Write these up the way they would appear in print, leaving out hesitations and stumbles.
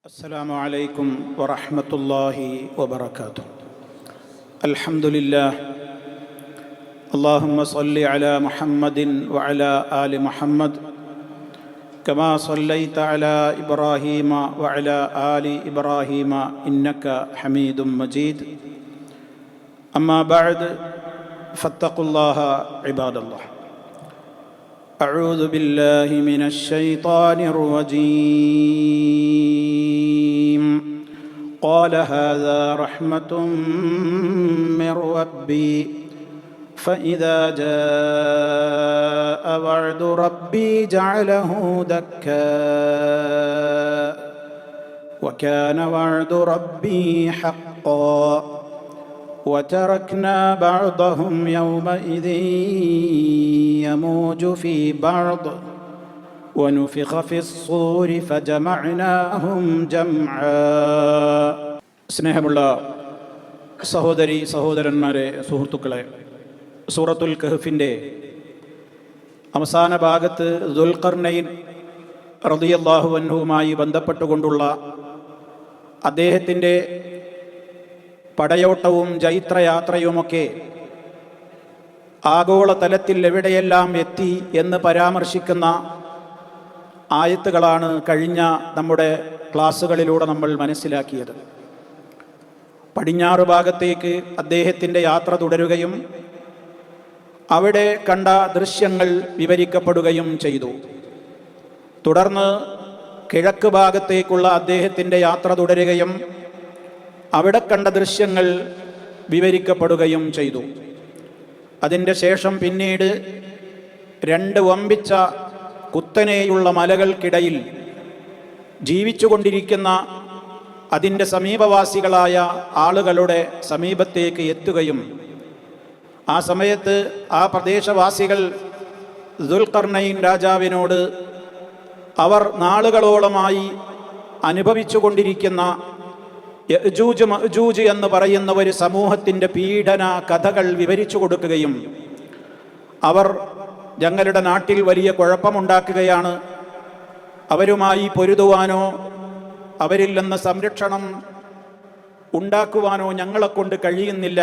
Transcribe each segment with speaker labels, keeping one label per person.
Speaker 1: السلام عليكم ورحمة الله وبركاته. الحمد لله. اللهم صل على محمد وعلى آل محمد كما صليت على إبراهيم وعلى آل إبراهيم إنك حميد مجيد. أما بعد فاتقوا الله عباد الله. أعوذ بالله من الشيطان الرجيم. قال هذا رحمة من ربي فإذا جاء وعد ربي جعله دكا وكان وعد ربي حقا وتركنا بعضهم يومئذ يموج في بعض ونفخ في الصور فجمعناهم جمعا. സ്നേഹമുള്ള സഹോദരി സഹോദരന്മാരെ, സുഹൃത്തുക്കളെ, സൂറത്തുൽ കഹ്ഫിൻ്റെ അവസാന ഭാഗത്ത് ദുൽഖർനൈൻ റളിയല്ലാഹു അൻഹുവുമായി ബന്ധപ്പെട്ടുകൊണ്ടുള്ള അദ്ദേഹത്തിൻ്റെ പടയോട്ടവും ജൈത്രയാത്രയുമൊക്കെ ആഗോളതലത്തിൽ എവിടെയെല്ലാം എത്തി എന്ന് പരാമർശിക്കുന്ന ആയത്തുകളാണ് കഴിഞ്ഞ നമ്മുടെ ക്ലാസ്സുകളിലൂടെ നമ്മൾ മനസ്സിലാക്കിയത്. പടിഞ്ഞാറ് ഭാഗത്തേക്ക് അദ്ദേഹത്തിൻ്റെ യാത്ര തുടരുകയും അവിടെ കണ്ട ദൃശ്യങ്ങൾ വിവരിക്കപ്പെടുകയും ചെയ്തു. തുടർന്ന് കിഴക്ക് ഭാഗത്തേക്കുള്ള അദ്ദേഹത്തിൻ്റെ യാത്ര തുടരുകയും അവിടെ കണ്ട ദൃശ്യങ്ങൾ വിവരിക്കപ്പെടുകയും ചെയ്തു. അതിൻ്റെ ശേഷം പിന്നീട് രണ്ട് വമ്പിച്ച കുത്തനെയുള്ള മലകൾക്കിടയിൽ ജീവിച്ചുകൊണ്ടിരിക്കുന്ന അതിൻ്റെ സമീപവാസികളായ ആളുകളുടെ സമീപത്തേക്ക് എത്തുകയും ആ സമയത്ത് ആ പ്രദേശവാസികൾ ദുൽഖർനൈൻ രാജാവിനോട് അവർ നാളുകളോളമായി അനുഭവിച്ചു കൊണ്ടിരിക്കുന്ന യഅ്ജൂജ് മഅ്ജൂജ് എന്ന് പറയുന്ന ഒരു സമൂഹത്തിൻ്റെ പീഡന കഥകൾ വിവരിച്ചു കൊടുക്കുകയും അവർ ഞങ്ങളുടെ നാട്ടിൽ വലിയ കുഴപ്പമുണ്ടാക്കുകയാണ്, അവരുമായി പൊരുതുവാനോ അവരിൽ നിന്ന് സംരക്ഷണം ഉണ്ടാക്കുവാനോ ഞങ്ങളെക്കൊണ്ട് കഴിയുന്നില്ല,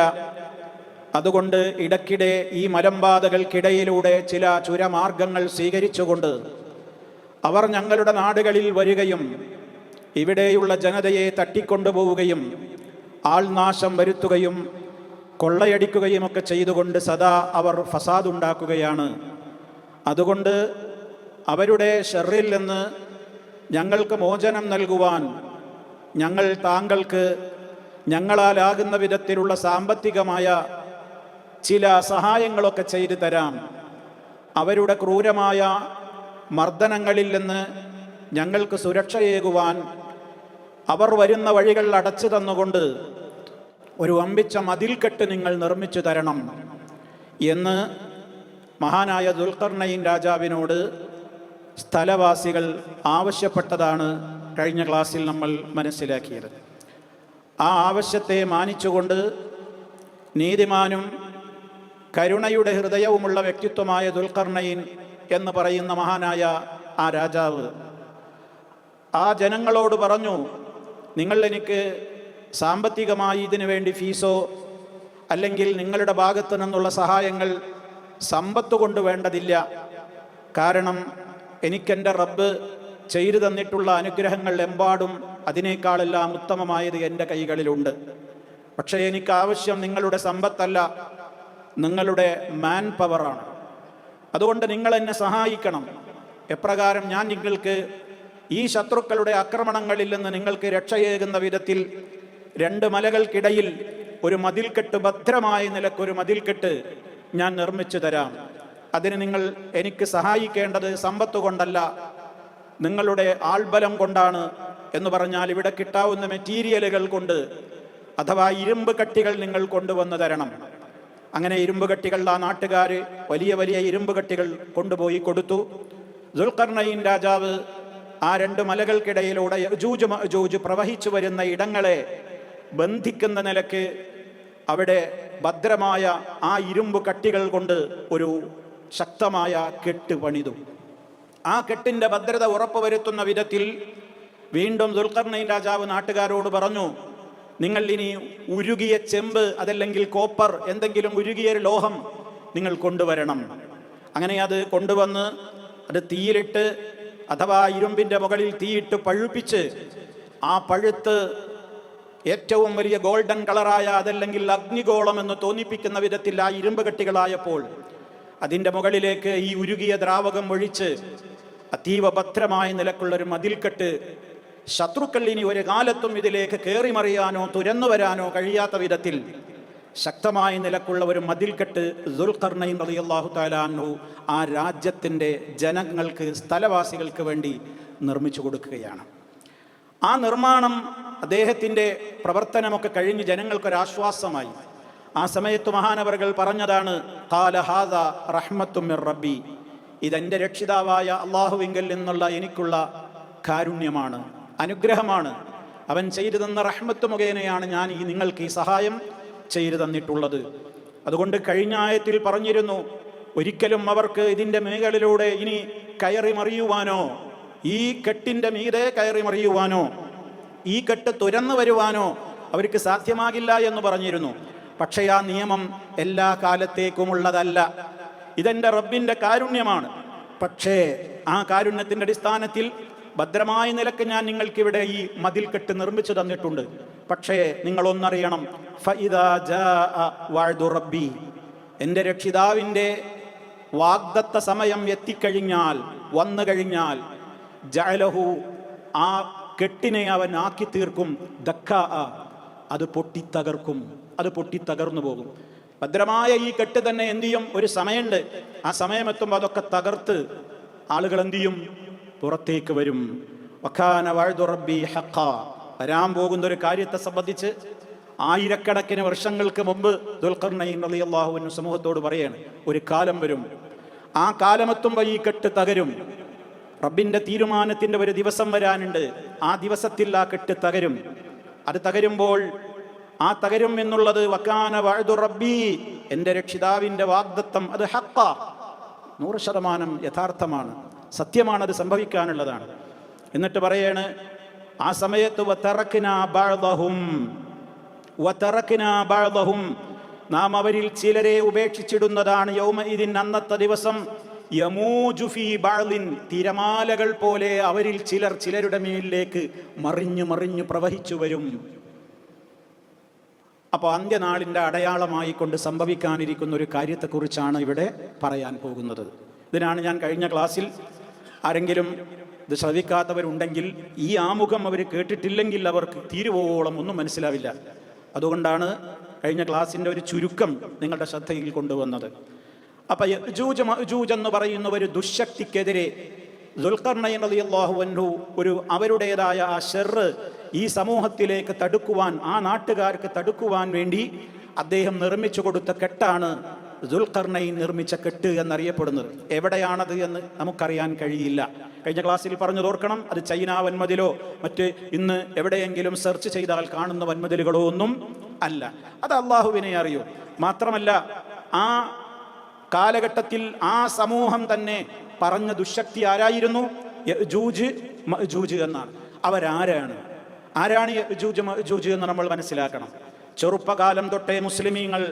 Speaker 1: അതുകൊണ്ട് ഇടയ്ക്കിടെ ഈ മലമ്പാതകൾക്കിടയിലൂടെ ചില ചുരമാർഗങ്ങൾ സ്വീകരിച്ചുകൊണ്ട് അവർ ഞങ്ങളുടെ നാടുകളിൽ വരികയും ഇവിടെയുള്ള ജനതയെ തട്ടിക്കൊണ്ടുപോവുകയും ആൾനാശം വരുത്തുകയും കൊള്ളയടിക്കുകയുമൊക്കെ ചെയ്തുകൊണ്ട് സദാ അവർ ഫസാദ് ഉണ്ടാക്കുകയാണ്. അതുകൊണ്ട് അവരുടെ ഷർറിൽ നിന്ന് ഞങ്ങൾക്ക് മോചനം നൽകുവാൻ ഞങ്ങൾ താങ്കൾക്ക് ഞങ്ങളാലാകുന്ന വിധത്തിലുള്ള സാമ്പത്തികമായ ചില സഹായങ്ങളൊക്കെ ചെയ്തു തരാം. അവരുടെ ക്രൂരമായ മർദ്ദനങ്ങളിൽ നിന്ന് ഞങ്ങൾക്ക് സുരക്ഷയേകുവാൻ അവർ വരുന്ന വഴികൾ അടച്ചു തന്നുകൊണ്ട് ഒരു വമ്പിച്ച മതിൽക്കെട്ട് നിങ്ങൾ നിർമ്മിച്ചു തരണം എന്ന് മഹാനായ ദുൽഖർനൈൻ രാജാവിനോട് സ്ഥലവാസികൾ ആവശ്യപ്പെട്ടതാണ് കഴിഞ്ഞ ക്ലാസ്സിൽ നമ്മൾ മനസ്സിലാക്കിയത്. ആ ആവശ്യത്തെ മാനിച്ചുകൊണ്ട് നീതിമാനും കരുണയുടെ ഹൃദയവുമുള്ള വ്യക്തിത്വമായ ദുൽഖർനൈൻ എന്ന് പറയുന്ന മഹാനായ ആ രാജാവ് ആ ജനങ്ങളോട് പറഞ്ഞു, നിങ്ങൾ എനിക്ക് സാമ്പത്തികമായി ഇതിനു വേണ്ടി ഫീസോ അല്ലെങ്കിൽ നിങ്ങളുടെ ഭാഗത്തു നിന്നുള്ള സഹായങ്ങൾ സമ്പത്ത് കൊണ്ട് വേണ്ടതില്ല. കാരണം എനിക്കെൻ്റെ റബ്ബ് ചെയ്തു തന്നിട്ടുള്ള അനുഗ്രഹങ്ങൾ എമ്പാടും അതിനേക്കാളെല്ലാം ഉത്തമമായത് എൻ്റെ കൈകളിലുണ്ട്. പക്ഷേ എനിക്ക് ആവശ്യം നിങ്ങളുടെ സമ്പത്തല്ല, നിങ്ങളുടെ മാൻ പവറാണ്. അതുകൊണ്ട് നിങ്ങൾ എന്നെ സഹായിക്കണം. എപ്രകാരം ഞാൻ നിങ്ങൾക്ക് ഈ ശത്രുക്കളുടെ ആക്രമണങ്ങളിൽ നിന്ന് നിങ്ങൾക്ക് രക്ഷയേകുന്ന വിധത്തിൽ രണ്ട് മലകൾക്കിടയിൽ ഒരു മതിൽക്കെട്ട്, ഭദ്രമായ നിലക്കൊരു മതിൽക്കെട്ട് ഞാൻ നിർമ്മിച്ചു തരാം. അതിന് നിങ്ങൾ എനിക്ക് സഹായിക്കേണ്ടത് സമ്പത്ത് കൊണ്ടല്ല, നിങ്ങളുടെ ആൾബലം കൊണ്ടാണ് എന്ന് പറഞ്ഞാൽ ഇവിടെ കിട്ടാവുന്ന മെറ്റീരിയലുകൾ കൊണ്ട്, അഥവാ ഇരുമ്പ് കട്ടികൾ നിങ്ങൾ കൊണ്ടുവന്ന് തരണം. അങ്ങനെ ഇരുമ്പ് കട്ടികൾ ആ നാട്ടുകാർ വലിയ വലിയ ഇരുമ്പ് കട്ടികൾ കൊണ്ടുപോയി കൊടുത്തു. ദുൽഖർനൈൻ രാജാവ് ആ രണ്ട് മലകൾക്കിടയിലൂടെ യഅ്ജൂജ് മഅ്ജൂജ് പ്രവഹിച്ചു വരുന്ന ഇടങ്ങളെ ബന്ധിക്കുന്ന നിലക്ക് അവിടെ ഭദ്രമായ ആ ഇരുമ്പ് കട്ടികൾ കൊണ്ട് ഒരു ശക്തമായ കെട്ട് പണിതു. ആ കെട്ടിൻ്റെ ഭദ്രത ഉറപ്പുവരുത്തുന്ന വിധത്തിൽ വീണ്ടും ദുൽഖർനൈൻ രാജാവ് നാട്ടുകാരോട് പറഞ്ഞു, നിങ്ങൾ ഇനി ഉരുകിയ ചെമ്പ്, അതല്ലെങ്കിൽ കോപ്പർ, എന്തെങ്കിലും ഉരുകിയ ഒരു ലോഹം നിങ്ങൾ കൊണ്ടുവരണം. അങ്ങനെ അത് കൊണ്ടുവന്ന് അത് തീയിലിട്ട്, അഥവാ ഇരുമ്പിൻ്റെ മുകളിൽ തീയിട്ട് പഴുപ്പിച്ച്, ആ പഴുത്ത് ഏറ്റവും വലിയ ഗോൾഡൻ കളറായ, അതല്ലെങ്കിൽ അഗ്നിഗോളം എന്ന് തോന്നിപ്പിക്കുന്ന വിധത്തിൽ ആ ഇരുമ്പ് കെട്ടികളായപ്പോൾ അതിൻ്റെ മുകളിലേക്ക് ഈ ഉരുകിയ ദ്രാവകം ഒഴിച്ച് അതീവ ഭദ്രമായ നിലക്കുള്ളൊരു മതിൽക്കെട്ട്, ശത്രുക്കൾ ഇനി ഒരു കാലത്തും ഇതിലേക്ക് കയറി മറിയാനോ തുരന്നു വരാനോ കഴിയാത്ത വിധത്തിൽ ശക്തമായ നിലക്കുള്ള ഒരു മതിൽക്കെട്ട് ദുൽഖർനൈൻ റളിയല്ലാഹു തആല അൻഹു ആ രാജ്യത്തിൻ്റെ ജനങ്ങൾക്ക്, സ്ഥലവാസികൾക്ക് വേണ്ടി നിർമ്മിച്ചു കൊടുക്കുകയാണ്. ആ നിർമ്മാണം അദ്ദേഹത്തിൻ്റെ പ്രവർത്തനമൊക്കെ കഴിഞ്ഞ് ജനങ്ങൾക്കൊരാശ്വാസമായി. ആ സമയത്ത് മഹാനവറുകൾ പറഞ്ഞതാണ്, ഖാല ഹാദാ റഹ്മത്തും മിർ റബ്ബി, ഇതെൻ്റെ രക്ഷിതാവായ അള്ളാഹുവിങ്കൽ നിന്നുള്ള എനിക്കുള്ള കാരുണ്യമാണ്, അനുഗ്രഹമാണ്. അവൻ ചെയ്തു തന്ന റഹ്മത്ത് മുഖേനയാണ് ഞാൻ നിങ്ങൾക്ക് ഈ സഹായം ചെയ്തു തന്നിട്ടുള്ളത്. അതുകൊണ്ട് കഴിഞ്ഞ ആയത്തിൽ പറഞ്ഞിരുന്നു, ഒരിക്കലും അവർക്ക് ഇതിൻ്റെ മേഖലയിലൂടെ ഇനി കയറി മറിയുവാനോ, ഈ കെട്ടിൻ്റെ മീതെ കയറി മറിയുവാനോ, ഈ കെട്ട് തുരന്നു വരുവാനോ അവർക്ക് സാധ്യമാകില്ല എന്ന് പറഞ്ഞിരുന്നു. പക്ഷേ ആ നിയമം എല്ലാ കാലത്തേക്കുമുള്ളതല്ല. ഇതെൻ്റെ റബ്ബിൻ്റെ കാരുണ്യമാണ്. പക്ഷേ ആ കാരുണ്യത്തിൻ്റെ അടിസ്ഥാനത്തിൽ ഭദ്രമായ നിലക്ക് ഞാൻ നിങ്ങൾക്കിവിടെ ഈ മതിൽക്കെട്ട് നിർമ്മിച്ചു തന്നിട്ടുണ്ട്. പക്ഷേ നിങ്ങളൊന്നറിയണം, ഫഇദാ ജാഅ വഅദു റബ്ബി, എൻ്റെ രക്ഷിതാവിൻ്റെ വാഗ്ദത്ത സമയം എത്തിക്കഴിഞ്ഞാൽ, വന്നു കഴിഞ്ഞാൽ, ജഅലഹു, ആ കെട്ടിനെ അവൻ ആക്കി തീർക്കും, ദക്കാ, അത് പൊട്ടിത്തകർക്കും, അത് പൊട്ടിത്തകർന്നു പോകും. ഭദ്രമായ ഈ കെട്ട് തന്നെ എന്ത് ചെയ്യും? ഒരു സമയമുണ്ട്, ആ സമയമെത്തുമ്പോൾ അതൊക്കെ തകർത്ത് ആളുകൾ എന്ത് ചെയ്യും? പുറത്തേക്ക് വരും. വകാന വഅദു റബ്ബി ഹഖ്ഖാ, വരാൻ പോകുന്ന ഒരു കാര്യത്തെ സംബന്ധിച്ച് ആയിരക്കണക്കിന് വർഷങ്ങൾക്ക് മുമ്പ് ദുൽഖർനൈൻ റളിയല്ലാഹു അൻഹു സമൂഹത്തോട് പറയാണ്, ഒരു കാലം വരും, ആ കാലമെത്തുമ്പോൾ ഈ കെട്ട് തകരും. റബ്ബിൻ്റെ തീരുമാനത്തിൻ്റെ ഒരു ദിവസം വരാനുണ്ട്, ആ ദിവസത്തിൽ ആ കെട്ട് തകരും. അത് തകരുമ്പോൾ, ആ തകരും എന്നുള്ളത് വകാന വഅദു റബ്ബി, എൻ്റെ രക്ഷിതാവിൻ്റെ വാഗ്ദത്തം, അത് ഹഖ്ഖ, 100% യഥാർത്ഥമാണ്, സത്യമാണ്, അത് സംഭവിക്കാനുള്ളതാണ്. എന്നിട്ട് പറയാണ്, ആ സമയത്ത് വതറക്നാ ബഅദഹും, നാം അവരിൽ ചിലരെ ഉപേക്ഷിച്ചിടുന്നതാണ്. യൗമഇദിൻ, അന്നത്തെ ദിവസം, യമൂജു ഫീ ബഅദിൻ, തിരമാലകൾ പോലെ അവരിൽ ചിലർ ചിലരുടെ മേലിലേക്ക് മറിഞ്ഞു മറിഞ്ഞു പ്രവഹിച്ചു വരും. അപ്പോൾ അന്ത്യനാളിൻ്റെ അടയാളമായി കൊണ്ട് സംഭവിക്കാനിരിക്കുന്ന ഒരു കാര്യത്തെക്കുറിച്ചാണ് ഇവിടെ പറയാൻ പോകുന്നത്. ഇതിനാണ് ഞാൻ കഴിഞ്ഞ ക്ലാസ്സിൽ, ആരെങ്കിലും ഇത് ശ്രവിക്കാത്തവരുണ്ടെങ്കിൽ ഈ ആമുഖം അവർ കേട്ടിട്ടില്ലെങ്കിൽ അവർക്ക് തീരുവോളം ഒന്നും മനസ്സിലാവില്ല. അതുകൊണ്ടാണ് കഴിഞ്ഞ ക്ലാസ്സിൻ്റെ ഒരു ചുരുക്കം നിങ്ങളുടെ ശ്രദ്ധയിൽ കൊണ്ടുവന്നത്. അപ്പം യഅ്ജൂജ് മഅ്ജൂജ് എന്ന് പറയുന്ന ഒരു ദുശക്തിക്കെതിരെ ദുൽഖർനൈൻ റളിയല്ലാഹു അൻഹു ഒരു അവരുടേതായ ആ ശർറ് ഈ സമൂഹത്തിലേക്ക് തടുക്കുവാൻ, ആ നാട്ടുകാർക്ക് തടുക്കുവാൻ വേണ്ടി അദ്ദേഹം നിർമ്മിച്ചു കൊടുത്ത കെട്ടാണ് ദുൽഖർനൈൻ നിർമ്മിച്ച കെട്ട് എന്നറിയപ്പെടുന്നത്. എവിടെയാണത് എന്ന് നമുക്കറിയാൻ കഴിയില്ല. കഴിഞ്ഞ ക്ലാസ്സിൽ പറഞ്ഞു ഓർക്കണം, അത് ചൈന വൻമതിലോ മറ്റ് ഇന്ന് എവിടെയെങ്കിലും സെർച്ച് ചെയ്താൽ കാണുന്ന വൻമതിലുകളോ ഒന്നും അല്ല. അത് അള്ളാഹുവിനെ അറിയൂ. മാത്രമല്ല, ആ കാലഘട്ടത്തിൽ ആ സമൂഹം തന്നെ പറഞ്ഞ ദുശക്തി ആരായിരുന്നു? യഅ്ജൂജ് മഅ്ജൂജ് എന്നാണ്. അവരാരാണ്? യഅ്ജൂജ് മഅ്ജൂജ് എന്ന് നമ്മൾ മനസ്സിലാക്കണം. ചെറുപ്പകാലം തൊട്ടേ മുസ്ലിമീങ്ങൾ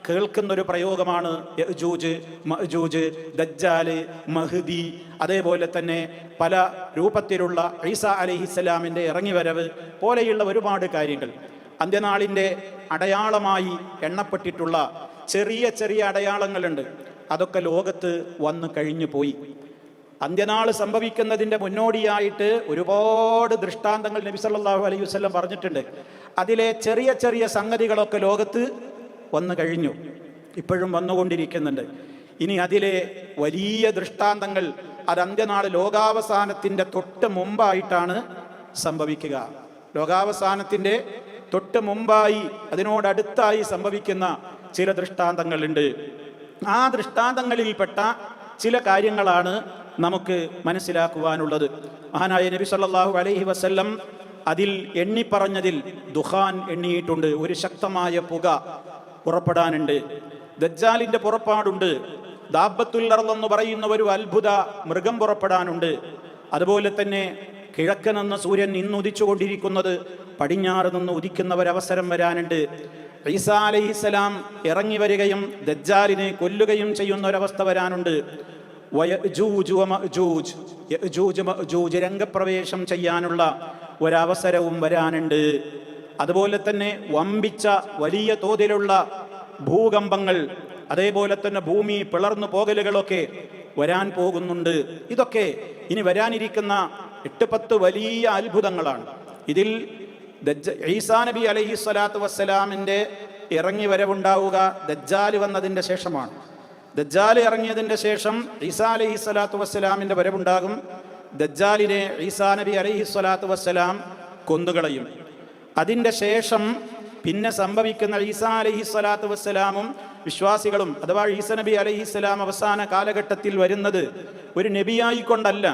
Speaker 1: കേൾക്കുന്നൊരു പ്രയോഗമാണ് യഅ്ജൂജ് മഅ്ജൂജ്, ദജ്ജാല്, മഹ്ദി, അതേപോലെ തന്നെ പല രൂപത്തിലുള്ള ഈസാ അലൈഹിസ്സലാമിൻ്റെ ഇറങ്ങിവരവ് പോലെയുള്ള ഒരുപാട് കാര്യങ്ങൾ. അന്ത്യനാളിൻ്റെ അടയാളമായി എണ്ണപ്പെട്ടിട്ടുള്ള ചെറിയ ചെറിയ അടയാളങ്ങളുണ്ട്. അതൊക്കെ ലോകത്ത് വന്നു കഴിഞ്ഞു പോയി. അന്ത്യനാൾ സംഭവിക്കുന്നതിൻ്റെ മുന്നോടിയായിട്ട് ഒരുപാട് ദൃഷ്ടാന്തങ്ങൾ നബി സല്ലല്ലാഹു അലൈഹി വസല്ലം പറഞ്ഞിട്ടുണ്ട്. അതിലെ ചെറിയ ചെറിയ സംഗതികളൊക്കെ ലോകത്ത് വന്നു കഴിഞ്ഞു, ഇപ്പോഴും വന്നുകൊണ്ടിരിക്കുന്നുണ്ട്. ഇനി അതിലെ വലിയ ദൃഷ്ടാന്തങ്ങൾ അത് അന്ത്യനാൾ ലോകാവസാനത്തിൻ്റെ തൊട്ട് മുമ്പായിട്ടാണ് സംഭവിക്കുക. ലോകാവസാനത്തിൻ്റെ തൊട്ട് മുമ്പായി, അതിനോടടുത്തായി സംഭവിക്കുന്ന ചില ദൃഷ്ടാന്തങ്ങളുണ്ട്. ആ ദൃഷ്ടാന്തങ്ങളിൽപ്പെട്ട ചില കാര്യങ്ങളാണ് നമുക്ക് മനസ്സിലാക്കുവാനുള്ളത്. മഹാനായ നബി സല്ലല്ലാഹു അലൈഹി വസല്ലം അതിൽ എണ്ണിപ്പറഞ്ഞതിൽ ദുഖാൻ എണ്ണിയിട്ടുണ്ട്. ഒരു ശക്തമായ പുക പുറപ്പെടാനുണ്ട്. ദജ്ജാലിൻ്റെ പുറപ്പാടുണ്ട്. ദാബത്തുൽ അർള് എന്ന് പറയുന്ന ഒരു അത്ഭുത മൃഗം പുറപ്പെടാനുണ്ട്. അതുപോലെ തന്നെ കിഴക്ക് നിന്ന് സൂര്യൻ ഇന്നുദിച്ചുകൊണ്ടിരിക്കുന്നത് പടിഞ്ഞാറ് നിന്ന് ഉദിക്കുന്ന ഒരവസരം വരാനുണ്ട്. ഈസാ അലൈഹിസ്സലാം ഇറങ്ങി വരികയും ദജ്ജാലിനെ കൊല്ലുകയും ചെയ്യുന്ന ഒരവസ്ഥ വരാനുണ്ട്. വയജൂജ് വമഅജൂജ്, യഅജൂജ് മഅജൂജ് രംഗപ്രവേശം ചെയ്യാനുള്ള ഒരവസരവും വരാനുണ്ട്. അതുപോലെ തന്നെ വമ്പിച്ച വലിയ തോതിലുള്ള ഭൂകമ്പങ്ങൾ, അതേപോലെ തന്നെ ഭൂമി പിളർന്നു പോകലുകളൊക്കെ വരാൻ പോകുന്നുണ്ട്. ഇതൊക്കെ ഇനി വരാനിരിക്കുന്ന 8-10 വലിയ അത്ഭുതങ്ങളാണ്. ഇതിൽ ഈസാ നബി അലൈഹി സ്വലാത്തു വസ്സലാമിൻ്റെ ഇറങ്ങി വരവുണ്ടാവുക ദജ്ജാൽ വന്നതിൻ്റെ ശേഷമാണ്. ദജ്ജാൽ ഇറങ്ങിയതിൻ്റെ ശേഷം ഈസാ അലൈഹി സ്വലാത്തു വസ്സലാമിൻ്റെ വരവുണ്ടാകും. ദജ്ജാലിനെ ഈസാ നബി അലൈഹി സ്വലാത്തു വസ്സലാം കൊന്നുകളയും. അതിൻ്റെ ശേഷം പിന്നെ സംഭവിക്കുന്ന ഈസാ അലൈഹി സ്വലാത്തു വസ്സലാമും വിശ്വാസികളും, അഥവാ ഈസാ നബി അലൈഹി സ്വലാം അവസാന കാലഘട്ടത്തിൽ വരുന്നത് ഒരു നബിയായിക്കൊണ്ടല്ല.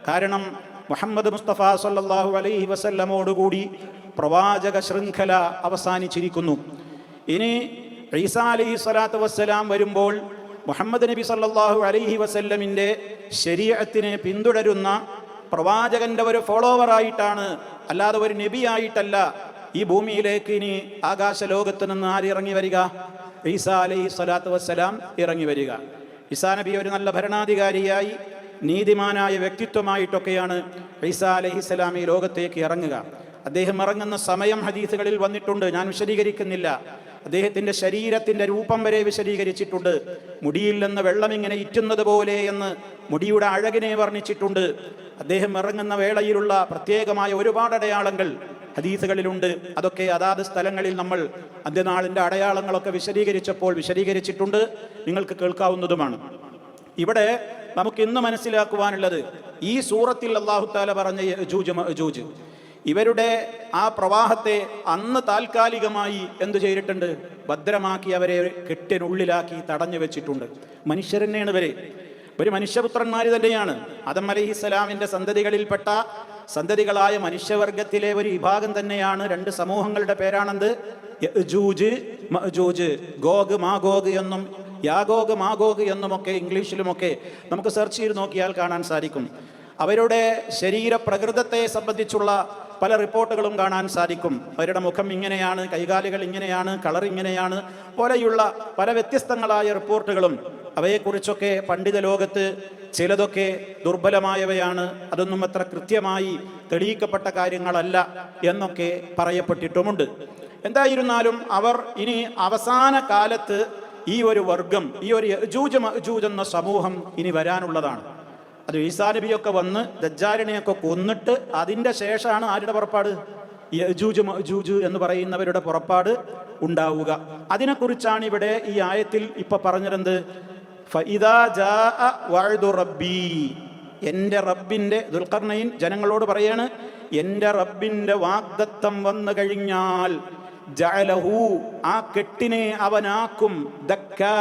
Speaker 1: കാരണം മുഹമ്മദ് മുസ്തഫ സല്ലല്ലാഹു അലൈഹി വസല്ലമോടുകൂടി പ്രവാചക ശൃംഖല അവസാനിച്ചിരിക്കുന്നു. ഇനി ഈസാ അലൈഹി സ്വലാത്തു വസ്സലാം വരുമ്പോൾ മുഹമ്മദ് നബി സല്ലല്ലാഹു അലൈഹി വസല്ലമിൻ്റെ ശരീഅത്തിനെ പിന്തുടരുന്ന പ്രവാചകന്റെ ഒരു ഫോളോവറായിട്ടാണ്, അല്ലാതെ ഒരു നബിയായിട്ടല്ല ഈ ഭൂമിയിലേക്ക് ഇനി ആകാശലോകത്ത് നിന്ന് ആരിറങ്ങി വരിക? ഈസാ അലൈഹി സ്വലാത്തു വസ്സലാം ഇറങ്ങി വരിക. ഈസാ നബി ഒരു നല്ല ഭരണാധികാരിയായി നീതിമാനായ വ്യക്തിത്വമായിട്ടൊക്കെയാണ് ഈസാ അലൈഹിസ്സലാം ഈ ലോകത്തേക്ക് ഇറങ്ങുക. അദ്ദേഹം ഇറങ്ങുന്ന സമയം ഹദീസുകളിൽ വന്നിട്ടുണ്ട്, ഞാൻ വിശദീകരിക്കുന്നില്ല. അദ്ദേഹത്തിൻ്റെ ശരീരത്തിൻ്റെ രൂപം വരെ വിശദീകരിച്ചിട്ടുണ്ട്. മുടിയിൽ നിന്ന് വെള്ളം ഇങ്ങനെ ഇറ്റുന്നത് പോലെ എന്ന് മുടിയുടെ അഴകിനെ വർണ്ണിച്ചിട്ടുണ്ട്. അദ്ദേഹം ഇറങ്ങുന്ന വേളയിലുള്ള പ്രത്യേകമായ ഒരുപാട് അടയാളങ്ങൾ ഹദീസുകളിലുണ്ട്. അതൊക്കെ അതാത് സ്ഥലങ്ങളിൽ നമ്മൾ അന്ത്യനാളിൻ്റെ അടയാളങ്ങളൊക്കെ വിശദീകരിച്ചപ്പോൾ വിശദീകരിച്ചിട്ടുണ്ട്, നിങ്ങൾക്ക് കേൾക്കാവുന്നതുമാണ്. ഇവിടെ നമുക്ക് ഇന്ന് മനസ്സിലാക്കുവാനുള്ളത്, ഈ സൂറത്തിൽ അല്ലാഹു തആല പറഞ്ഞ യഅജൂജ് മഅജൂജ്, ഇവരുടെ ആ പ്രവാഹത്തെ അന്ന് താൽക്കാലികമായി എന്തു ചെയ്തിട്ടുണ്ട്? ഭദ്രമാക്കി അവരെ കെട്ടിനുള്ളിലാക്കി തടഞ്ഞു വെച്ചിട്ടുണ്ട്. മനുഷ്യർ തന്നെയാണ് ഇവര്, ഒരു മനുഷ്യപുത്രന്മാർ തന്നെയാണ്. ആദം അലൈഹിസ്സലാമിൻ്റെ സന്തതികളിൽപ്പെട്ട സന്തതികളായ മനുഷ്യവർഗത്തിലെ ഒരു വിഭാഗം തന്നെയാണ്. 2 സമൂഹങ്ങളുടെ പേരാണെന്ത്? യഅജൂജ് മഅജൂജ്. ഗോഗ് മാഗോഗ് എന്നും യാഗോഗ് മാഗോഗ് എന്നുമൊക്കെ ഇംഗ്ലീഷിലുമൊക്കെ നമുക്ക് സെർച്ച് ചെയ്ത് നോക്കിയാൽ കാണാൻ സാധിക്കും. അവരുടെ ശരീരപ്രകൃതത്തെ സംബന്ധിച്ചുള്ള പല റിപ്പോർട്ടുകളും കാണാൻ സാധിക്കും. അവരുടെ മുഖം ഇങ്ങനെയാണ്, കൈകാലുകൾ ഇങ്ങനെയാണ്, കളർ ഇങ്ങനെയാണ് പോലെയുള്ള പല വ്യത്യസ്തങ്ങളായ റിപ്പോർട്ടുകളും അവയെക്കുറിച്ചൊക്കെ പണ്ഡിത ലോകത്ത് ചിലതൊക്കെ ദുർബലമായവയാണ്, അതൊന്നും അത്ര കൃത്യമായി തെളിയിക്കപ്പെട്ട കാര്യങ്ങളല്ല എന്നൊക്കെ പറയപ്പെട്ടിട്ടുമുണ്ട്. എന്തായിരുന്നാലും അവർ ഇനി അവസാന കാലത്ത് ഈ ഒരു വർഗം, ഈ ഒരു യഅജൂജ് മഅജൂജ് എന്ന സമൂഹം ഇനി വരാനുള്ളതാണ്. അത് ഈസാ നബിയൊക്കെ വന്ന് ദജ്ജാലിനെയൊക്കെ കൊന്നിട്ട് അതിൻ്റെ ശേഷമാണ് ആരുടെ പുറപ്പാട്? യഅജൂജ് മഅജൂജ് എന്ന് പറയുന്നവരുടെ പുറപ്പാട് ഉണ്ടാവുക. അതിനെക്കുറിച്ചാണ് ഇവിടെ ഈ ആയത്തിൽ ഇപ്പൊ പറഞ്ഞിരുന്നത്. ഫഇദാ ജാഅ വഅദു റബ്ബി, എൻ്റെ റബ്ബിൻ്റെ, ദുൽഖർനൈൻ ജനങ്ങളോട് പറയാണ്, എൻ്റെ റബ്ബിൻ്റെ വാഗ്ദത്തം വന്നു കഴിഞ്ഞാൽ ജഅലഹു, ആ കെട്ടിനെ അവനാക്കും, ദക്കാ,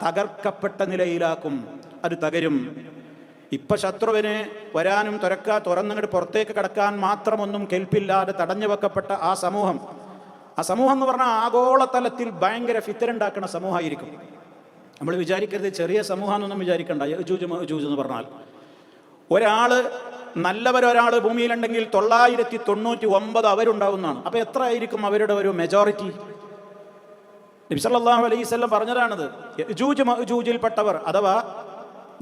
Speaker 1: തകർക്കപ്പെട്ട നിലയിലാക്കും. അത് തകരും. ഇപ്പൊ ശത്രുവിനെ വരാനും തുറന്നങ്ങോട്ട് പുറത്തേക്ക് കടക്കാൻ മാത്രമൊന്നും കെൽപ്പില്ലാതെ തടഞ്ഞു വെക്കപ്പെട്ട ആ സമൂഹം എന്ന് പറഞ്ഞാൽ ആഗോളതലത്തിൽ ഭയങ്കര ഫിത്തറുണ്ടാക്കുന്ന സമൂഹമായിരിക്കും. നമ്മൾ വിചാരിക്കരുത് ചെറിയ സമൂഹമെന്നൊന്നും വിചാരിക്കണ്ട. യഅജൂജ് മഅജൂജ് എന്ന് പറഞ്ഞാൽ നല്ലവരൊരാൾ ഭൂമിയിലുണ്ടെങ്കിൽ 999 അവരുണ്ടാവുന്നതാണ്. അപ്പൊ എത്ര ആയിരിക്കും അവരുടെ ഒരു മെജോറിറ്റി? നബി സല്ലല്ലാഹു അലൈഹി വസല്ലം പറഞ്ഞതാണത്. യഅജൂജ് മഅജൂജിൽപ്പെട്ടവർ അഥവാ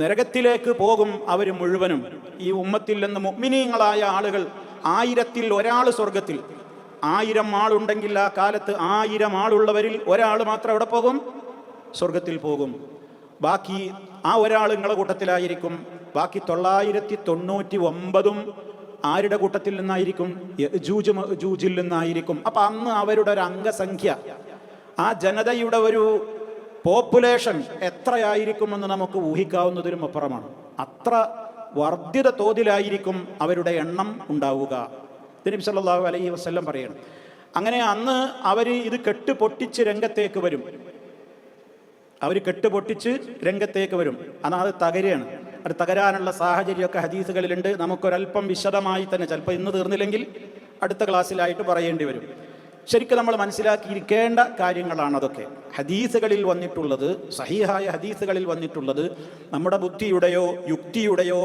Speaker 1: നരകത്തിലേക്ക് പോകും അവർ മുഴുവനും. ഈ ഉമ്മത്തിൽ നിന്ന് മുഅ്മിനീങ്ങളായ ആളുകൾ 1000-ൽ ഒരാൾ സ്വർഗത്തിൽ. 1000 ആളുണ്ടെങ്കിൽ ആ കാലത്ത് 1000 ആളുള്ളവരിൽ ഒരാൾ മാത്രം എവിടെ പോകും? സ്വർഗത്തിൽ പോകും. ബാക്കി ആ ഒരാൾ നിങ്ങളുടെ കൂട്ടത്തിലായിരിക്കും. ബാക്കി 999 ആരുടെ കൂട്ടത്തിൽ നിന്നായിരിക്കും? യഅജൂജ് മഅജൂജിൽ നിന്നായിരിക്കും. അപ്പൊ അന്ന് അവരുടെ ഒരു അംഗസംഖ്യ, ആ ജനതയുടെ ഒരു പോപ്പുലേഷൻ എത്രയായിരിക്കുമെന്ന് നമുക്ക് ഊഹിക്കാവുന്നതിനും അപ്പുറമാണ്. അത്ര വർദ്ധിത തോതിലായിരിക്കും അവരുടെ എണ്ണം ഉണ്ടാവുക. നബി സല്ലല്ലാഹു അലൈഹി വസല്ലം പറയണം. അങ്ങനെ അന്ന് അവർ ഇത് കെട്ടുപൊട്ടിച്ച് രംഗത്തേക്ക് വരും. എന്നാൽ അത് തകരുകയാണ്. അത് തകരാനുള്ള സാഹചര്യമൊക്കെ ഹദീസുകളിലുണ്ട്. നമുക്കൊരല്പം വിശദമായി തന്നെ, ചിലപ്പോൾ ഇന്ന് തീർന്നില്ലെങ്കിൽ അടുത്ത ക്ലാസ്സിലായിട്ട് പറയേണ്ടി വരും. ശരിക്കും നമ്മൾ മനസ്സിലാക്കിയിരിക്കേണ്ട കാര്യങ്ങളാണ് അതൊക്കെ. ഹദീസുകളിൽ വന്നിട്ടുള്ളത്, സഹീഹായ ഹദീസുകളിൽ വന്നിട്ടുള്ളത് നമ്മുടെ ബുദ്ധിയുടെയോ യുക്തിയുടെയോ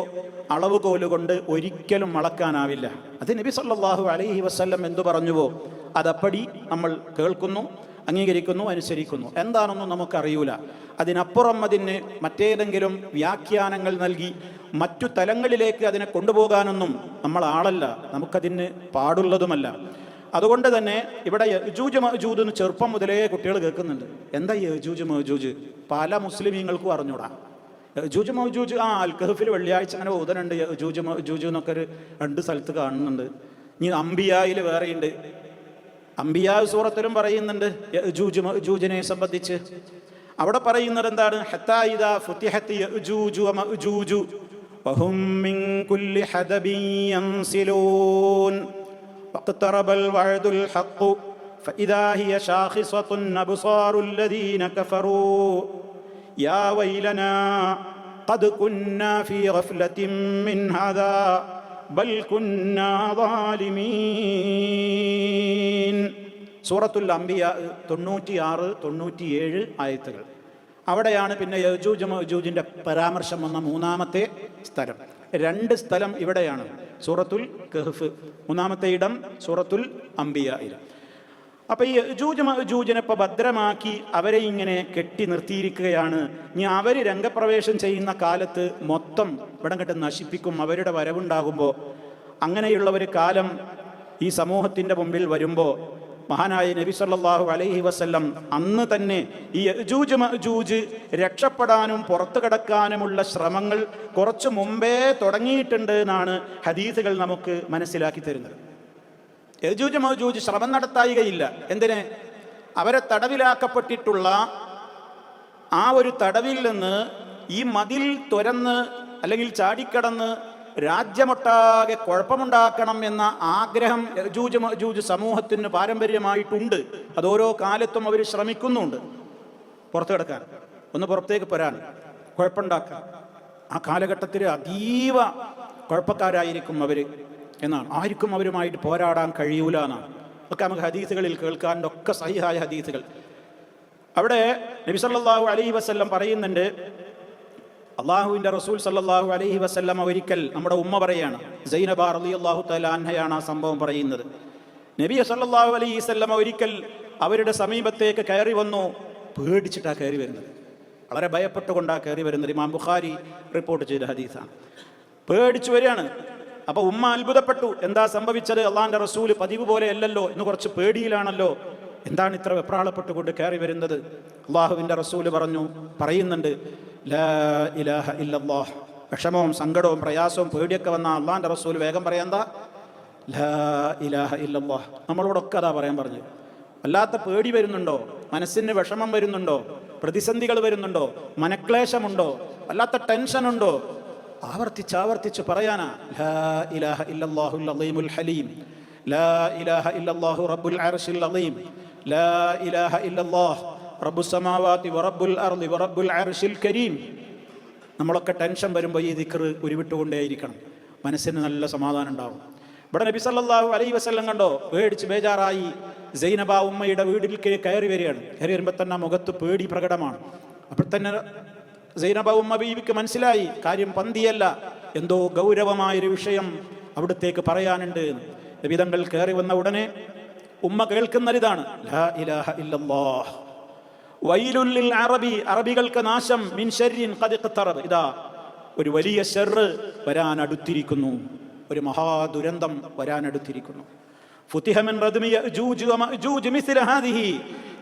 Speaker 1: അളവുകോലുകൊണ്ട് ഒരിക്കലും അളക്കാനാവില്ല. അത് നബി സല്ലല്ലാഹു അലൈഹി വസല്ലം എന്തു പറഞ്ഞുവോ അതപ്പടി നമ്മൾ കേൾക്കുന്നു, അംഗീകരിക്കുന്നു, അനുസരിക്കുന്നു. എന്താണെന്നും നമുക്കറിയൂല. അതിനപ്പുറം അതിന് മറ്റേതെങ്കിലും വ്യാഖ്യാനങ്ങൾ നൽകി മറ്റു തലങ്ങളിലേക്ക് അതിനെ കൊണ്ടുപോകാനൊന്നും നമ്മൾ ആളല്ല, നമുക്കതിന് പാടുള്ളതുമല്ല. അതുകൊണ്ട് തന്നെ ഇവിടെ യജൂജ് മഅജൂജ് എന്ന് ചെറുപ്പം മുതലേ കുട്ടികൾ കേൾക്കുന്നുണ്ട്. എന്താ യജൂജ് മഅജൂജ്? പല മുസ്ലിമീങ്ങൾക്കും അറിഞ്ഞൂടാ. യജൂജ് മഅജൂജ് അൽ കഹ്ഫിൽ വെള്ളിയാഴ്ച അങ്ങനെ ഓതുന്നുണ്ട്. യജൂജ് മഅജൂജ് എന്നൊക്കെ ഒരു 2 സ്ഥലത്ത് കാണുന്നുണ്ട്. ഇനി അംബിയായിൽ വേറെയുണ്ട്. അംബിയാ സൂറത്തിലും പറയുന്നുണ്ട് യജൂജ് മഅജൂജിനെ സംബന്ധിച്ച്. അവിടെ പറയുന്നത് എന്താണ്? ഹത്താ ഇദാ ഫുതിഹത് യജൂജു വമഅജൂജു വഹും മിൻ കുല്ലി ഹദബിൻ യൻസിലൂൻ വഖ്തറബ الوعد الحق فإذا هي شاخصة أبصار الذين كفروا يا ويلنا قد كنا في غفلة من هذا بل كنا ظالمين. സൂറത്തുൽ അംബിയ 96-97 ആയത്തുകൾ. അവിടെയാണ് പിന്നെ യജൂജ് മഅജൂജിന്റെ പരാമർശം വന്ന 3-ാമത്തെ സ്ഥലം. 2 സ്ഥലം ഇവിടെയാണ്. സൂറത്തുൽ കഹ്ഫ് 3-ാമത്തെ ഇടം സൂറത്തുൽ അംബിയയിൽ. അപ്പൊ ഈ യജൂജ് മഅജൂജിനെ ഇപ്പൊ ഭദ്രമാക്കി അവരെ ഇങ്ങനെ കെട്ടി നിർത്തിയിരിക്കുകയാണ്. ഇനി അവര് രംഗപ്രവേശം ചെയ്യുന്ന കാലത്ത് മൊത്തം ഇവിടം കെട്ട് നശിപ്പിക്കും അവരുടെ വരവുണ്ടാകുമ്പോൾ. അങ്ങനെയുള്ള ഒരു കാലം ഈ സമൂഹത്തിന്റെ മുമ്പിൽ വരുമ്പോൾ മഹാനായ നബി സല്ലല്ലാഹു അലൈഹി വസല്ലം അന്ന് തന്നെ ഈ യജൂജ് മഅജൂജ് രക്ഷപ്പെടാനും പുറത്തു കടക്കാനുമുള്ള ശ്രമങ്ങൾ കുറച്ചു മുമ്പേ തുടങ്ങിയിട്ടുണ്ട് എന്നാണ് ഹദീസുകൾ നമുക്ക് മനസ്സിലാക്കി തരുന്നത്. യജൂജ് മഅജൂജ് ശ്രമം നടത്തായികയില്ല. എന്തിന്? അവരെ തടവിലാക്കപ്പെട്ടിട്ടുള്ള ആ ഒരു തടവിൽ നിന്ന് ഈ മതിൽ തുരന്ന് അല്ലെങ്കിൽ ചാടിക്കടന്ന് രാജ്യമൊട്ടാകെ കുഴപ്പമുണ്ടാക്കണം എന്ന ആഗ്രഹം യജൂജ് മഅജൂജ് സമൂഹത്തിന് പാരമ്പര്യമായിട്ടുണ്ട്. അത് ഓരോ കാലത്തും അവർ ശ്രമിക്കുന്നുണ്ട് പുറത്തു കിടക്കാൻ, ഒന്ന് പുറത്തേക്ക് വരാൻ, കുഴപ്പമുണ്ടാക്കാൻ. ആ കാലഘട്ടത്തിൽ അതീവ കുഴപ്പക്കാരായിരിക്കും അവർ എന്നാണ്. ആർക്കും അവരുമായിട്ട് പോരാടാൻ കഴിയൂല എന്നാണ്. ഒക്കെ നമുക്ക് ഹദീസുകളിൽ കേൾക്കാൻ ഒക്കെ സഹിഹായ ഹദീസുകൾ. അവിടെ നബി സല്ലല്ലാഹു അലൈഹി വസല്ലം പറയുന്നുണ്ട്, അള്ളാഹുവിൻ്റെ റസൂൽ സല്ലല്ലാഹു അലൈഹി വസല്ലം ഒരിക്കൽ, നമ്മുടെ ഉമ്മ പറയാണ്, സൈനബ റളിയല്ലാഹു തആല അൻഹയാണ് ആ സംഭവം പറയുന്നത്. നബി സല്ലല്ലാഹു അലൈഹി വസല്ലം ഒരിക്കൽ അവരുടെ സമീപത്തേക്ക് കയറി വന്നു. പേടിച്ചിട്ടാണ് കയറി വരുന്നത്, വളരെ ഭയപ്പെട്ടുകൊണ്ടാണ് കയറി വരുന്നത്. ഇമാം ബുഖാരി റിപ്പോർട്ട് ചെയ്ത ഹദീസാണ്. പേടിച്ചു വരികയാണ്. അപ്പോൾ ഉമ്മ അത്ഭുതപ്പെട്ടു, എന്താ സംഭവിച്ചത്? അള്ളാഹിൻ്റെ റസൂൽ പതിവ് പോലെ അല്ലല്ലോ, ഇന്ന് കുറച്ച് പേടിയിലാണല്ലോ, എന്താണ് ഇത്ര വെപ്രാളപ്പെട്ടുകൊണ്ട് കയറി വരുന്നത്? അള്ളാഹുവിൻ്റെ റസൂൽ പറയുന്നുണ്ട്, ലാ ഇലാഹ ഇല്ലല്ലാഹ്. വിഷമവും സങ്കടവും പ്രയാസവും പേടിയൊക്കെ വന്ന അള്ളാഹിൻ്റെ റസൂൽ വേഗം പറയാന്താ? ലാ ഇലാഹ ഇല്ലല്ലാഹ്. നമ്മളോടൊക്കെ അതാ പറയാൻ പറഞ്ഞു. വല്ലാത്ത പേടി വരുന്നുണ്ടോ? മനസ്സിന് വിഷമം വരുന്നുണ്ടോ? പ്രതിസന്ധികൾ വരുന്നുണ്ടോ? മനക്ലേശമുണ്ടോ? വല്ലാത്ത ടെൻഷനുണ്ടോ? ആവർത്തിച്ച് പറയാനാ. ലാ ഇലാഹ ഇല്ലല്ലാഹുൽ അളീമുൽ ഹലീം, ലാ ഇലാഹ ഇല്ലല്ലാഹു റബ്ബുൽ അർശിൽ അളീം, ലാ ഇലാഹ ഇല്ലല്ലാഹ് റബ്ബുസ് സമാവാതി വറബ്ബുൽ അർളി വറബ്ബുൽ അർശിൽ കരീം. നമ്മളൊക്കെ ടെൻഷൻ വരുമ്പോൾ ഈ ദിക്ർ ഉരുവിട്ടുകൊണ്ടേയിരിക്കണം, മനസ്സിന് നല്ല സമാധാനം ഉണ്ടാവും. ഇവിടെ നബി സല്ലല്ലാഹു അലൈഹി വസല്ലം കണ്ടോ, പേടിച്ച് ബേജാറായി സൈനബ ഉമ്മയുടെ വീട്ടിൽ കയറി വരികയാണ്. കയറി വരുമ്പോൾ തന്നെ മുഖത്ത് പേടി പ്രകടമാണ്. അപ്പോൾ തന്നെ സൈനബ ഉമ്മ ബീവിക്ക് മനസ്സിലായി കാര്യം പന്തിയല്ല, എന്തോ ഗൗരവമായൊരു വിഷയം അവിടത്തേക്ക് പറയാനുണ്ട്. നബിതങ്ങൾ കയറി വന്ന ഉടനെ ഉമ്മ കേൾക്കുന്നതാണ്, ലാ ഇലാഹ ഇല്ലല്ലാഹ് വൈലുൽ ലിൽ അറബി, അറബികൾക്ക് നാശം, മിൻ ശർരിൻ ഖദ് ഇഖ്തറബ, ഇതാ ഒരു വലിയ ശർറ് വരാനടുത്തിരിക്കുന്നു, ഒരു മഹാദുരന്തം വരാനടുത്തിരിക്കുന്നു. ഫുതിഹ മിൻ റദ്മി യഅജൂജ് വമഅജൂജ് മിസ്ല ഹാദിഹി,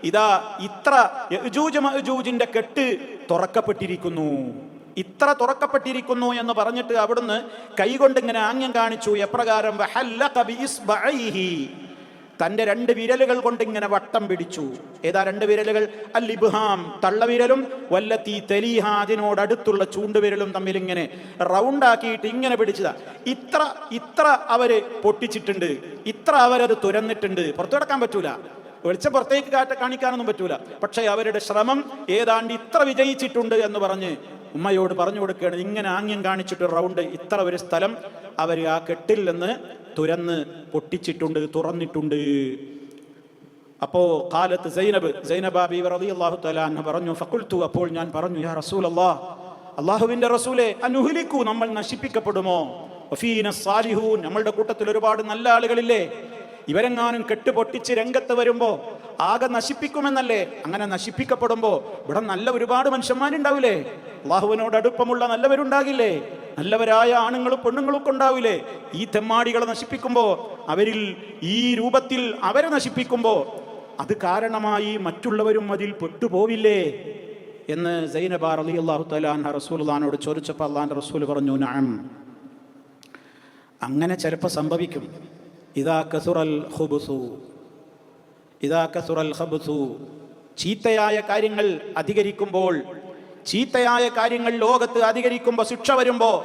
Speaker 1: ഇതാ ഇത്ര യഅജൂജ് മഅജൂജിന്റെ കെട്ട് തുറക്കപ്പെട്ടിരിക്കുന്നു, ഇത്ര തുറക്കപ്പെട്ടിരിക്കുന്നു എന്ന് പറഞ്ഞിട്ട് അവിടുന്ന് കൈകൊണ്ട് ഇങ്ങനെ ആംഗ്യം കാണിച്ചു. എപ്രകാരം? വഹല്ലഖ ബിഇസ്ബഅൈഹി, തൻ്റെ 2 വിരലുകൾ കൊണ്ട് ഇങ്ങനെ വട്ടം പിടിച്ചു. ഏതാ 2 വിരലുകൾ? അൽ ഇബ്ഹാം തള്ളവിരലും വല്ലത്തി തലീഹ അതിനോടടുത്തുള്ള ചൂണ്ടുവിരലും തമ്മിൽ ഇങ്ങനെ റൗണ്ടാക്കിയിട്ട് ഇങ്ങനെ പിടിച്ചതാ. ഇത്ര അവര് പൊട്ടിച്ചിട്ടുണ്ട്, ഇത്ര അവരത് തുരന്നിട്ടുണ്ട്. പുറത്തു കിടക്കാൻ പറ്റൂല, വെളിച്ചം പുറത്തേക്ക് കാണിക്കാനൊന്നും പറ്റൂല. പക്ഷേ അവരുടെ ശ്രമം ഏതാണ്ട് ഇത്ര വിജയിച്ചിട്ടുണ്ട് എന്ന് പറഞ്ഞ് ഉമ്മയോട് പറഞ്ഞു കൊടുക്കുകയാണ്. ഇങ്ങനെ ആംഗ്യം കാണിച്ചിട്ട് റൗണ്ട് ഇത്ര ഒരു സ്ഥലം അവർ ആ കെട്ടിൽ നിന്ന് തുരന്ന് പൊട്ടിച്ചിട്ടുണ്ട്, തുറന്നിട്ടുണ്ട്. അപ്പോൾ ഖാലത്ത് സൈനബ ബീവി റളിയല്ലാഹു തആല അൻഹ പറഞ്ഞു, ഫഖുൽതു, അപ്പോൾ ഞാൻ പറഞ്ഞു, യാ റസൂലല്ലാഹ്, അല്ലാഹുവിന്റെ റസൂലേ, അനുഹ്ലികു, നമ്മൾ നശിപ്പിക്കപ്പെടുമോ? വഫീന സാലിഹൂൻ, നമ്മളുടെ കൂട്ടത്തിൽ ഒരുപാട് നല്ല ആളുകളില്ലേ, ഇവരെങ്ങാനും കെട്ടുപൊട്ടിച്ച് രംഗത്ത് വരുമ്പോ ആകെ നശിപ്പിക്കുമെന്നല്ലേ? അങ്ങനെ നശിപ്പിക്കപ്പെടുമ്പോ ഇവിടെ നല്ല ഒരുപാട് മനുഷ്യന്മാരുണ്ടാവില്ലേ? അള്ളാഹുവിനോട് അടുപ്പമുള്ള നല്ലവരുണ്ടാകില്ലേ? നല്ലവരായ ആണുങ്ങളും പെണ്ണുങ്ങളും ഒക്കെ ഉണ്ടാവില്ലേ? ഈ തെമ്മാടികളെ നശിപ്പിക്കുമ്പോ, അവരിൽ ഈ രൂപത്തിൽ അവരെ നശിപ്പിക്കുമ്പോ അത് കാരണമായി മറ്റുള്ളവരും അതിൽ പെട്ടുപോവില്ലേ എന്ന് സൈനബ റളിയല്ലാഹു തആല അൻഹ റസൂലുള്ളാഹിനോട് ചോദിച്ചപ്പോൾ അള്ളാഹിന്റെ റസൂൽ പറഞ്ഞു, നഅം, അങ്ങനെ ചിലപ്പോൾ സംഭവിക്കും. ഇദാ കസുറൽ ഖുബ്സു, ചീത്തയായ കാര്യങ്ങൾ അധികരിക്കുമ്പോൾ, ചീത്തയായ കാര്യങ്ങൾ ലോകത്ത് അധികരിക്കുമ്പോൾ, ശിക്ഷ വരുമ്പോൾ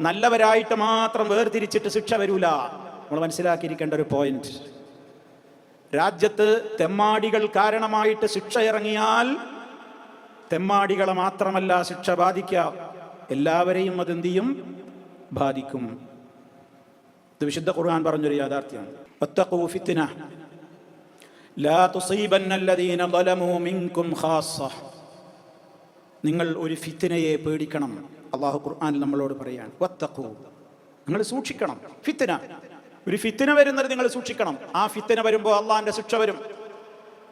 Speaker 1: നല്ലവരായിട്ട് മാത്രം വേർതിരിച്ചിട്ട് ശിക്ഷ വരൂല. നമ്മൾ മനസ്സിലാക്കിയിരിക്കേണ്ട ഒരു പോയിന്റ്, രാജ്യത്ത് തെമ്മാടികൾ കാരണമായിട്ട് ശിക്ഷ ഇറങ്ങിയാൽ തെമ്മാടികളെ മാത്രമല്ല ശിക്ഷ ബാധിക്കുക, എല്ലാവരെയും അതെന്ത് ചെയ്യും? ബാധിക്കും. ഇത് വിശുദ്ധ ഖുർആൻ പറഞ്ഞൊരു യാഥാർത്ഥ്യമാണ്. വത്തഖൂ ഫിത്ന ലാ തുസീബന്ന അല്ലദീന ളലമൂ മിൻകും ഖാസ്സ, നിങ്ങൾ ഒരു ഫിത്നയെ പേടിക്കണം. അല്ലാഹു ഖുർആനിൽ നമ്മളോട് പറയാണ്, വത്തഖൂ, നിങ്ങൾ സൂക്ഷിക്കണം. ഫിത്ന, ഒരു ഫിത്ന വരുന്നത് നിങ്ങൾ സൂക്ഷിക്കണം. ആ ഫിത്ന വരുമ്പോൾ അള്ളാഹിന്റെ ശിക്ഷ വരും.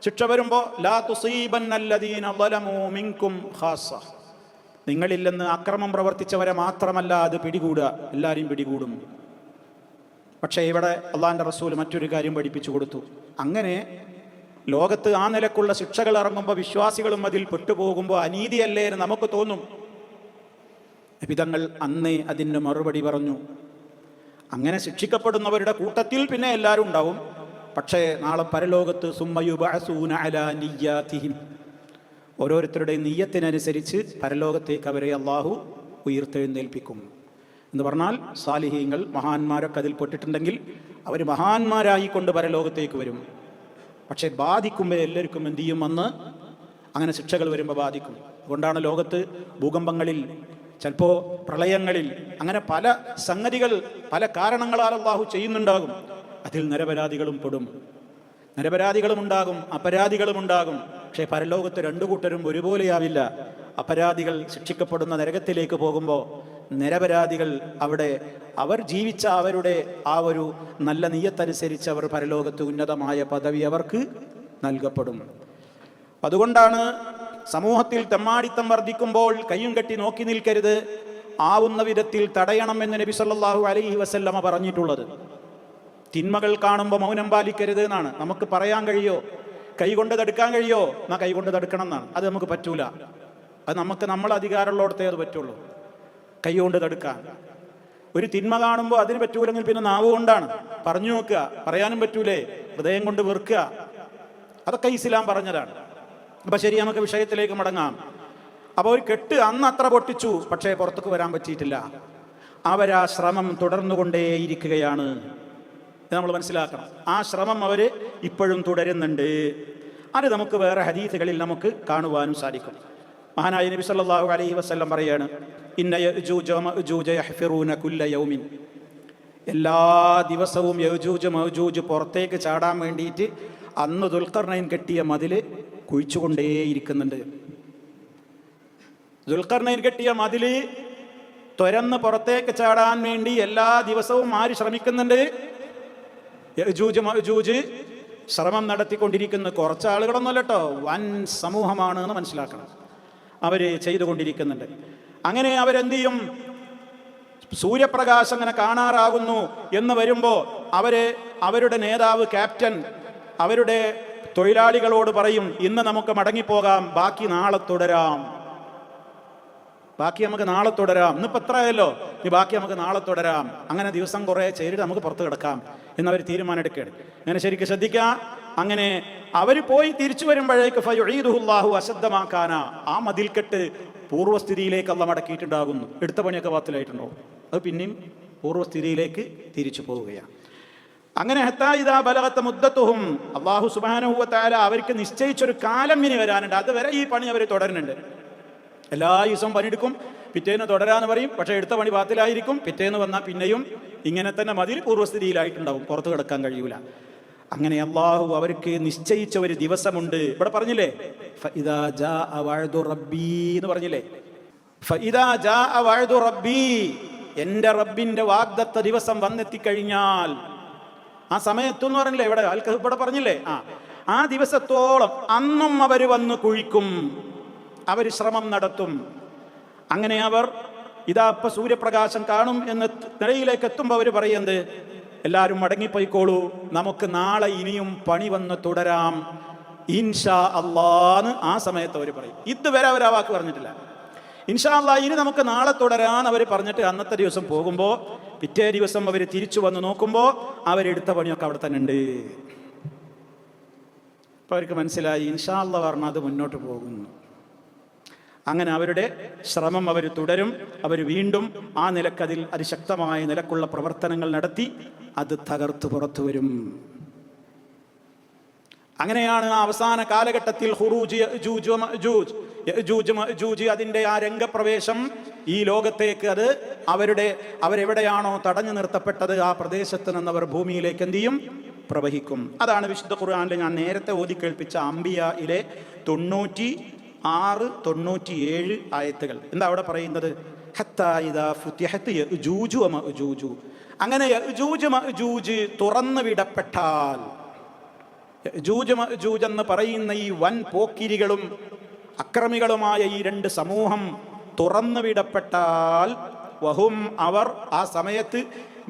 Speaker 1: ശിക്ഷ വരുമ്പോൾ ലാ തുസീബന്ന അല്ലദീന ളലമൂ മിൻകും ഖാസ്സ, നിങ്ങളിൽ നിന്ന് അക്രമം പ്രവർത്തിച്ചവരെ മാത്രമല്ല അത് പിടികൂടുക, എല്ലാവരെയും പിടികൂടും. പക്ഷേ ഇവിടെ അള്ളാഹിന്റെ റസൂൽ മറ്റൊരു കാര്യം പഠിപ്പിച്ചു കൊടുത്തു. അങ്ങനെ ലോകത്ത് ആ നിലക്കുള്ള ശിക്ഷകൾ ഇറങ്ങുമ്പോൾ വിശ്വാസികളും അതിൽ പെട്ടുപോകുമ്പോൾ അനീതിയല്ലേ എന്ന് നമുക്ക് തോന്നും. നബിതങ്ങൾ അന്നേ അതിന് മറുപടി പറഞ്ഞു, അങ്ങനെ ശിക്ഷിക്കപ്പെടുന്നവരുടെ കൂട്ടത്തിൽ പിന്നെ എല്ലാവരും ഉണ്ടാവും. പക്ഷേ നാളെ പരലോകത്ത് സുമ്മ യുബഅസൂന അലാ നിയ്യാതിഹിം, ഓരോരുത്തരുടെ നിയ്യത്തിനനുസരിച്ച് പരലോകത്തേക്ക് അവരെ അള്ളാഹു ഉയർത്തെഴുന്നേൽപ്പിക്കും എന്ന് പറഞ്ഞാൽ, സാലിഹീങ്ങൾ മഹാന്മാരൊക്കെ അതിൽ പെട്ടിട്ടുണ്ടെങ്കിൽ അവർ മഹാന്മാരായിക്കൊണ്ട് പരലോകത്തേക്ക് വരും. പക്ഷേ ബാധിക്കുമ്പോൾ എല്ലാവർക്കും എന്ത് ചെയ്യും? വന്ന് അങ്ങനെ ശിക്ഷകൾ വരുമ്പോൾ ബാധിക്കും. അതുകൊണ്ടാണ് ലോകത്ത് ഭൂകമ്പങ്ങളിൽ, ചിലപ്പോൾ പ്രളയങ്ങളിൽ, അങ്ങനെ പല സംഗതികൾ പല കാരണങ്ങളാൽ അല്ലാഹു ചെയ്യുന്നുണ്ടാകും. അതിൽ നിരപരാധികളും പെടും, നിരപരാധികളും ഉണ്ടാകും, അപരാധികളും ഉണ്ടാകും. പക്ഷേ പരലോകത്ത് രണ്ടു കൂട്ടരും ഒരുപോലെയാവില്ല. അപരാധികൾ ശിക്ഷിക്കപ്പെടുന്ന നരകത്തിലേക്ക് പോകുമ്പോൾ നിരപരാധികൾ അവിടെ അവർ ജീവിച്ച അവരുടെ ആ ഒരു നല്ല നിയ്യത്തനുസരിച്ച് അവർ പരലോകത്ത് ഉന്നതമായ പദവി അവർക്ക് നൽകപ്പെടും. അതുകൊണ്ടാണ് സമൂഹത്തിൽ തെമ്മാടിത്തം വർദ്ധിക്കുമ്പോൾ കയ്യും കെട്ടി നോക്കി നിൽക്കരുത്, ആവുന്ന വിധത്തിൽ തടയണം എന്ന് നബി സല്ലല്ലാഹു അലൈഹി വസല്ലമ പറഞ്ഞിട്ടുള്ളത്. തിന്മകൾ കാണുമ്പോൾ മൗനം പാലിക്കരുത് എന്നാണ്. നമുക്ക് പറയാൻ കഴിയോ? കൈകൊണ്ട് തടുക്കാൻ കഴിയോ? എന്നാൽ കൈകൊണ്ട് തടുക്കണം എന്നാണ്. അത് നമുക്ക് പറ്റൂല. അത് നമുക്ക് നമ്മളെ അധികാരമുള്ളിടത്തേ അത് പറ്റുള്ളൂ, കൈ കൊണ്ട് തടുക്കാൻ. ഒരു തിന്മ കാണുമ്പോൾ അതിന് പറ്റൂലെങ്കിൽ പിന്നെ നാവ് കൊണ്ടാണ് പറഞ്ഞു നോക്കുക. പറയാനും പറ്റൂലേ? ഹൃദയം കൊണ്ട് വെറുക്കുക. അതൊക്കെ ഇസ്ലാം പറഞ്ഞതാണ്. അപ്പം ശരി, നമുക്ക് വിഷയത്തിലേക്ക് മടങ്ങാം. അപ്പോൾ ഒരു കെട്ട് അന്ന് അത്ര പൊട്ടിച്ചു, പക്ഷേ പുറത്തേക്ക് വരാൻ പറ്റിയിട്ടില്ല. അവരാ ശ്രമം തുടർന്നുകൊണ്ടേയിരിക്കുകയാണ്. ഇത് നമ്മൾ മനസ്സിലാക്കണം. ആ ശ്രമം അവർ ഇപ്പോഴും തുടരുന്നുണ്ട്. അത് നമുക്ക് വേറെ ഹദീസുകളിൽ നമുക്ക് കാണുവാനും സാധിക്കും. മഹാനായ നബി സല്ലല്ലാഹു അലൈഹി വസല്ലം പറയാണ്, ഇന്ന യഅജൂജ വമഅജൂജ യഹ്ഫിറൂന കുല്ല യൗമിൻ, എല്ലാ ദിവസവും യഅജൂജ് മഅജൂജ് പുറത്തേക്ക് ചാടാൻ വേണ്ടിയിട്ട് അന്ന് ദുൽഖർനൈൻ കെട്ടിയ മതിൽ കുഴിച്ചുകൊണ്ടേയിരിക്കുന്നുണ്ട്. ദുൽഖർനൈൻ കെട്ടിയ മതിൽ തുരന്ന് പുറത്തേക്ക് ചാടാൻ വേണ്ടി എല്ലാ ദിവസവും ആര് ശ്രമിക്കുന്നുണ്ട്? യഅജൂജ് മഅജൂജ് ശ്രമം നടത്തിക്കൊണ്ടിരിക്കുന്ന കുറച്ച് ആളുകളൊന്നുമല്ല കേട്ടോ, വൻ സമൂഹമാണ് എന്ന് മനസ്സിലാക്കണം. അവർ ചെയ്തുകൊണ്ടിരിക്കുന്നുണ്ട്. അങ്ങനെ അവരെന്ത് ചെയ്യും? സൂര്യപ്രകാശം അങ്ങനെ കാണാറാകുന്നു എന്ന് വരുമ്പോൾ അവരുടെ നേതാവ് ക്യാപ്റ്റൻ അവരുടെ തൊഴിലാളികളോട് പറയും, ഇന്ന് നമുക്ക് മടങ്ങിപ്പോകാം, ബാക്കി നാളെ തുടരാം. ബാക്കി നമുക്ക് നാളെ തുടരാം. ഇന്നിപ്പോൾ എത്ര ആയല്ലോ, ഇനി ബാക്കി നമുക്ക് നാളെ തുടരാം. അങ്ങനെ ദിവസം കുറേ ചെയ്തിട്ട് നമുക്ക് പുറത്ത് കിടക്കാം എന്നവർ തീരുമാനം എടുക്കുകയാണ്. അങ്ങനെ ശരിക്കും ശ്രദ്ധിക്കുക. അങ്ങനെ അവർ പോയി തിരിച്ചു വരുമ്പോഴേക്ക് ഫയുഈദുഹുല്ലാഹു അശദ്ദമാക്കാന, ആ മതിൽക്കെട്ട് പൂർവ്വസ്ഥിതിയിലേക്ക് അള്ളാഹു മടക്കിയിട്ടുണ്ടാകുന്നു. എടുത്ത പണിയൊക്കെ ബാത്തിലായിട്ടുണ്ടോ? അത് പിന്നെയും പൂർവ്വസ്ഥിതിയിലേക്ക് തിരിച്ചു പോവുകയാണ്. അങ്ങനെ ഹത്താ ഇദാ ബലഗത മുദ്ദത്തുഹും, അല്ലാഹു സുബ്ഹാനഹു വ തആല അവർക്ക് നിശ്ചയിച്ചൊരു കാലം ഇനി വരാനുണ്ട്. അതുവരെ ഈ പണി അവർ തുടരുന്നുണ്ട്. എല്ലാ ദിവസവും പണിയെടുക്കും, പിറ്റേന്ന് തുടരാന്ന് പറയും. പക്ഷേ എടുത്ത പണി ബാത്തിലായിരിക്കും. പിറ്റേന്ന് വന്നാൽ പിന്നെയും ഇങ്ങനെ തന്നെ മതിൽ പൂർവ്വസ്ഥിതിയിലായിട്ടുണ്ടാവും, പുറത്ത് കിടക്കാൻ കഴിയൂല. അങ്ങനെ അള്ളാഹു അവർക്ക് നിശ്ചയിച്ച ഒരു ദിവസമുണ്ട്. ഇവിടെ പറഞ്ഞില്ലേ ഫഇദാ ജാഅ വഅദു റബ്ബി എന്ന് പറഞ്ഞില്ലേ. ഫഇദാ ജാഅ വഅദു റബ്ബി, എൻ്റെ റബ്ബിന്റെ വാഗ്ദത്ത ദിവസം വന്നെത്തിക്കഴിഞ്ഞാൽ, ആ സമയത്തെന്ന് പറഞ്ഞില്ലേ ഇവിടെ പറഞ്ഞില്ലേ, ആ ദിവസത്തോളം അന്നും അവർ വന്ന് കുഴിക്കും, അവർ ശ്രമം നടത്തും. അങ്ങനെ അവർ ഇതാ ഇപ്പൊ സൂര്യപ്രകാശം കാണും എന്ന നിലയിലേക്ക് എത്തുമ്പോൾ അവർ പറയുന്നത്, എല്ലാവരും മടങ്ങിപ്പോയിക്കോളൂ, നമുക്ക് നാളെ ഇനിയും പണി വന്ന് തുടരാം ഇൻഷാ അല്ലാന്ന് ആ സമയത്ത് അവർ പറയും. ഇതുവരെ അവർ ആ വാക്ക് പറഞ്ഞിട്ടില്ല. ഇൻഷാ അല്ലാ ഇനി നമുക്ക് നാളെ തുടരാൻ അവർ പറഞ്ഞിട്ട് അന്നത്തെ ദിവസം പോകുമ്പോൾ പിറ്റേ ദിവസം അവർ തിരിച്ചു വന്ന് നോക്കുമ്പോൾ അവരെടുത്ത പണിയൊക്കെ അവിടെ തന്നെ ഉണ്ട്. അപ്പോൾ അവർക്ക് മനസ്സിലായി ഇൻഷാ അല്ലാ പറഞ്ഞാൽ അത് മുന്നോട്ട് പോകുന്നു. അങ്ങനെ അവരുടെ ശ്രമം അവർ തുടരും. അവർ വീണ്ടും ആ നിലക്കതിൽ അതിശക്തമായ നിലക്കുള്ള പ്രവർത്തനങ്ങൾ നടത്തി അത് തകർത്തു പുറത്തു വരും. അങ്ങനെയാണ് ആ അവസാന കാലഘട്ടത്തിൽ ഖുറൂജ് യഅ്ജൂജ് മഅ്ജൂജ് അതിൻ്റെ ആ രംഗപ്രവേശം ഈ ലോകത്തേക്ക്, അത് അവരെവിടെയാണോ തടഞ്ഞു നിർത്തപ്പെട്ടത് ആ പ്രദേശത്ത് നിന്നവർ ഭൂമിയിലേക്ക് എന്ത് ചെയ്യും? പ്രവഹിക്കും. അതാണ് വിശുദ്ധ ഖുർആനിൽ ഞാൻ നേരത്തെ ഓതി കേൾപ്പിച്ച അംബിയായിലെ 96, 97 ആയത്തുകൾ. എന്താ അവിടെ പറയുന്നത്? ഹത്താ ഇദാ ഫുതിഹത് യഅ്ജൂജു വമഅ്ജൂജു, അങ്ങനെ യഅ്ജൂജ് മഅ്ജൂജ് തുറന്നു വിടപ്പെട്ടാൽ, യഅ്ജൂജ് മഅ്ജൂജ് എന്ന് പറയുന്ന ഈ വൻ പോക്കിരികളും അക്രമികളുമായ ഈ രണ്ട് സമൂഹം തുറന്നു വിടപ്പെട്ടാൽ, വഹും അവർ ആ സമയത്ത്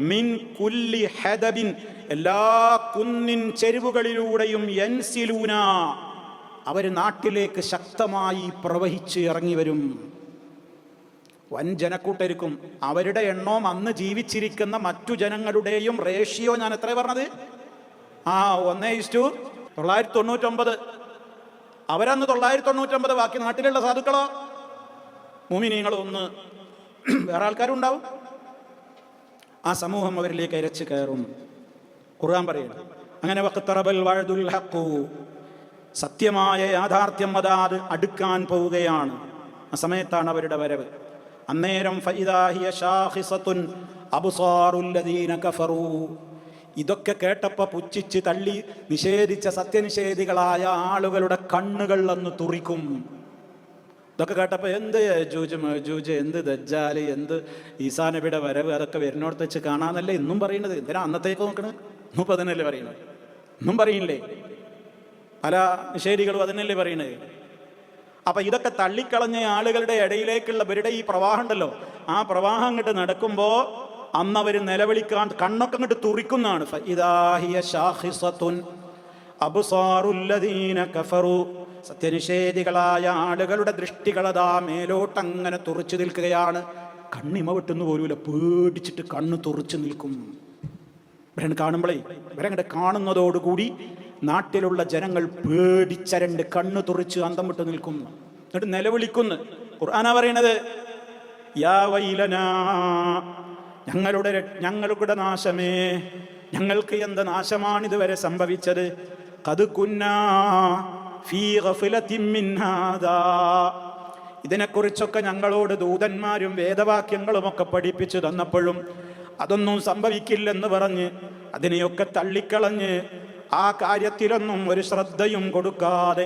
Speaker 1: മിൻ കുല്ലി ഹദബിൻ എല്ലാ കുന്നിൻ ചെരുവുകളിലൂടെയും യൻസിലൂന അവർ നാട്ടിലേക്ക് ശക്തമായി പ്രവഹിച്ച് ഇറങ്ങി വരും. വൻ ജനക്കൂട്ടരിക്കും. അവരുടെ എണ്ണവും അന്ന് ജീവിച്ചിരിക്കുന്ന മറ്റു ജനങ്ങളുടെയും റേഷ്യോ ഞാൻ എത്ര പറഞ്ഞത്? 1:999. അവരന്ന് 999. ബാക്കി നാട്ടിലുള്ള സാധുക്കളോ മുഅ്മിനീങ്ങളോ 1. വേറെ ആൾക്കാരും ഉണ്ടാവും. ആ സമൂഹം അവരിലേക്ക് ഇരച്ചു കയറും. ഖുർആൻ പറയുന്നു അങ്ങനെ വഖ്തറബൽ വഅദുൽ ഹഖ്, സത്യമായ യാഥാർത്ഥ്യം അതാത് അടുക്കാൻ പോവുകയാണ്. ആ സമയത്താണ് അവരുടെ വരവ്. അന്നേരം ഫഇദാ ഹിയ ശാഖിസത്തുൻ അബ്സാറുൽ ലദീന കഫറൂ, ഇതൊക്കെ കേട്ടപ്പോൾ പുച്ഛിച്ച് തള്ളി നിഷേധിച്ച സത്യനിഷേധികളായ ആളുകളുടെ കണ്ണുകൾ അന്ന് തുറിക്കും. ഇതൊക്കെ കേട്ടപ്പോൾ എന്ത് യഅ്ജൂജ് മഅ്ജൂജ്, എന്ത് ദജ്ജാല്, എന്ത് ഈസാ നബിയുടെ വരവ്, അതൊക്കെ വരുന്നോടത്ത് വെച്ച് കാണാന്നല്ലേ ഇന്നും പറയുന്നത്. എന്തിനാ അന്നത്തേക്ക് നോക്കണത്? ഇന്നും അതിനല്ലേ പറയുന്നത്? ഇന്നും പറയില്ലേ പല നിഷേധികളും അതിനല്ലേ പറയണത്. അപ്പൊ ഇതൊക്കെ തള്ളിക്കളഞ്ഞ ആളുകളുടെ ഇടയിലേക്കുള്ള ഇവരുടെ ഈ പ്രവാഹം ഉണ്ടല്ലോ, ആ പ്രവാഹം അങ്ങോട്ട് നടക്കുമ്പോ അന്ന് അവർ നിലവിളിക്കാൻ കണ്ണൊക്കെ അങ്ങോട്ട് തുറിക്കുന്നതാണ്. ഫഇദാ ഹിയ ശാഖിസത്തുൻ അബ്സാറുൽ ലദീന കഫറു, സത്യനിഷേധികളായ ആളുകളുടെ ദൃഷ്ടികളതാ മേലോട്ടങ്ങനെ തുറിച്ചു നിൽക്കുകയാണ്. കണ്ണിമ വെട്ടുന്നു പോലുമില്ല, പേടിച്ചിട്ട് കണ്ണ് തുറിച്ചു നിൽക്കും. ഇവരെ കാണുമ്പോഴേ, ഇവരങ്ങോട്ട് കാണുന്നതോടുകൂടി നാട്ടിലുള്ള ജനങ്ങൾ പേടിച്ചരണ്ട് കണ്ണ് തുറിച്ച് അന്തം വിട്ട് നിൽക്കുന്നു. എന്നിട്ട് നിലവിളിക്കുന്നു. ഖുർആനാ പറയണത്, യാ വൈലനാ, ഞങ്ങളുടെ നാശമേ, ഞങ്ങൾക്ക് എന്ത് നാശമാണ് ഇതുവരെ സംഭവിച്ചത്. ഖദ് കുന്നാ ഫീ ഗഫ്ലത്തിൻ മിൻ ഹാദാ, ഇതിനെക്കുറിച്ചൊക്കെ ഞങ്ങളോട് ദൂതന്മാരും വേദവാക്യങ്ങളും ഒക്കെ പഠിപ്പിച്ചു തന്നപ്പോഴും അതൊന്നും സംഭവിക്കില്ലെന്ന് പറഞ്ഞ് അതിനെയൊക്കെ തള്ളിക്കളഞ്ഞ് ആ കാര്യത്തിലൊന്നും ഒരു ശ്രദ്ധയും കൊടുക്കാതെ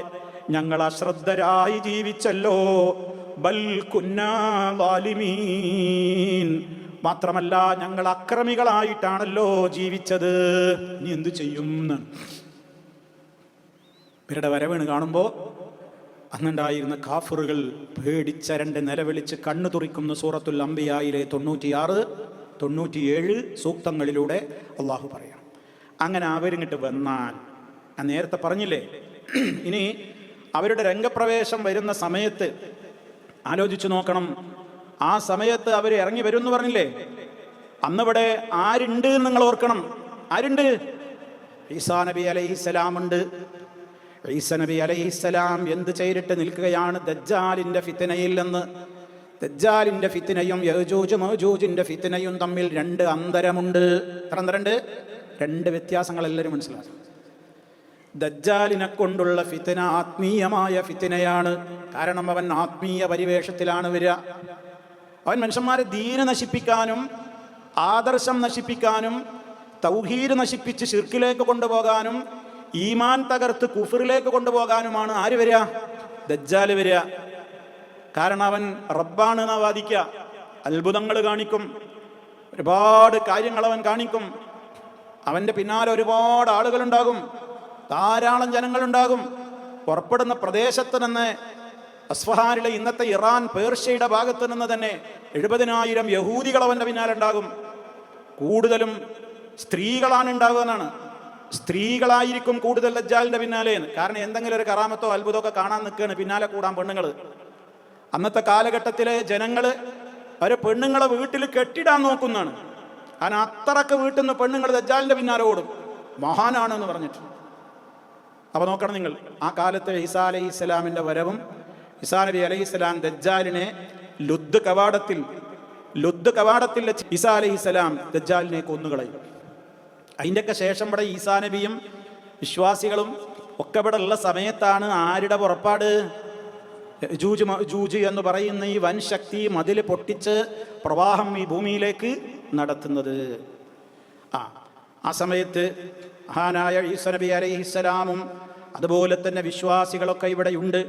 Speaker 1: ഞങ്ങൾ അശ്രദ്ധരായി ജീവിച്ചല്ലോ. ബൽ കുന്നാ ളാലിമീൻ, മാത്രമല്ല ഞങ്ങൾ അക്രമികളായിട്ടാണല്ലോ ജീവിച്ചത്. ഇനി എന്തു ചെയ്യും? ഇവരുടെ വരവേണ് കാണുമ്പോൾ അന്നുണ്ടായിരുന്ന കാഫറുകൾ പേടിച്ചരണ്ട് നിലവിളിച്ച് കണ്ണു തുറിക്കുന്ന സൂറത്തുൽ അംബിയായിലെ 96, 97 സൂക്തങ്ങളിലൂടെ അള്ളാഹു പറയാം. അങ്ങനെ അവരിങ്ങോട്ട് വന്നാൽ, ഞാൻ നേരത്തെ പറഞ്ഞില്ലേ, ഇനി അവരുടെ രംഗപ്രവേശം വരുന്ന സമയത്ത് ആലോചിച്ചു നോക്കണം. ആ സമയത്ത് അവർ ഇറങ്ങി വരും എന്ന് പറഞ്ഞില്ലേ, അന്നിവിടെ ആരുണ്ട് എന്ന് നിങ്ങൾ ഓർക്കണം. ആരുണ്ട്? ഈസാ നബി അലൈഹിസ്സലാം ഉണ്ട്. ഈസാ നബി അലൈഹിസ്സലാം എന്ത് ചെയ്തിട്ട് നിൽക്കുകയാണ്? ദജ്ജാലിന്റെ ഫിത്നയിൽ നിന്ന്. ദജ്ജാലിന്റെ ഫിത്നയും യഅ്ജൂജ് മഅ്ജൂജിന്റെ ഫിത്നയും തമ്മിൽ 2 അന്തരമുണ്ട്. എത്ര അന്തരമുണ്ട്? 2 വ്യത്യാസങ്ങൾ എല്ലാവരും മനസ്സിലാക്കും. ദജ്ജാലിനെ കൊണ്ടുള്ള ഫിത്ന ആത്മീയമായ ഫിത്നയാണ്. കാരണം അവൻ ആത്മീയ പരിവേഷത്തിലാണ് വരിക. അവൻ മനുഷ്യന്മാരെ ദീന നശിപ്പിക്കാനും ആദർശം നശിപ്പിക്കാനും തൗഹീദ് നശിപ്പിച്ച് ശിർക്കിലേക്ക് കൊണ്ടുപോകാനും ഈമാൻ തകർത്ത് കുഫറിലേക്ക് കൊണ്ടുപോകാനുമാണ് ആര് വരിക? ദജ്ജാൽ വരിക. കാരണം അവൻ റബ്ബാണ് എന്നാ വാദിക്കുക. അത്ഭുതങ്ങൾ കാണിക്കും, ഒരുപാട് കാര്യങ്ങൾ അവൻ കാണിക്കും. അവൻ്റെ പിന്നാലെ ഒരുപാട് ആളുകളുണ്ടാകും, ധാരാളം ജനങ്ങളുണ്ടാകും. പുറപ്പെടുന്ന പ്രദേശത്ത് നിന്ന്, അസ്ഫഹാനിലെ ഇന്നത്തെ ഇറാൻ പേർഷ്യയുടെ ഭാഗത്ത് നിന്ന് തന്നെ 70,000 യഹൂദികൾ അവൻ്റെ പിന്നാലെ ഉണ്ടാകും. കൂടുതലും സ്ത്രീകളാണ് ഉണ്ടാകുന്നതാണ്. സ്ത്രീകളായിരിക്കും കൂടുതൽ ദജ്ജാലിന്റെ പിന്നാലെ. കാരണം എന്തെങ്കിലും ഒരു കറാമത്തോ അത്ഭുതമൊക്കെ കാണാൻ നിൽക്കുകയാണ് പിന്നാലെ കൂടാൻ പെണ്ണുങ്ങൾ. അന്നത്തെ കാലഘട്ടത്തിലെ ജനങ്ങള് അവരെ പെണ്ണുങ്ങളെ വീട്ടിൽ കെട്ടിടാൻ നോക്കുന്നതാണ്. കാരണം അത്രക്ക് വീട്ടിൽ നിന്ന് പെണ്ണുങ്ങൾ ദജ്ജാലിന്റെ പിന്നാലെ ഓടും, മഹാനാണെന്ന് പറഞ്ഞിട്ട്. അപ്പൊ നോക്കണം നിങ്ങൾ, ആ കാലത്തെ ഈസാ അലൈഹി ഇസ്ലാമിന്റെ വരവും, ഈസാ നബി അലൈഹി ഇസ്ലാം ദജ്ജാലിനെ ലുദ് കവാടത്തിൽ ഈസാ അലൈഹി ഇസ്ലാം ദജ്ജാലിനെ കൊന്നുകളയും. അതിൻ്റെയൊക്കെ ശേഷം ഇവിടെ ഈസാ നബിയും വിശ്വാസികളും ഒക്കെ ഇവിടെ ഉള്ള സമയത്താണ് ആരുടെ പുറപ്പാട്? യജൂജ് എന്ന് പറയുന്ന ഈ വൻ ശക്തി മതിൽ പൊട്ടിച്ച് പ്രവാഹം ഈ ഭൂമിയിലേക്ക് നടത്തുന്നത്. ആ സമയത്ത് മഹാനായ ഈസാ നബി അലൈഹിസ്സലാമും അതുപോലെ തന്നെ വിശ്വാസികളൊക്കെ ഇവിടെയുണ്ട്.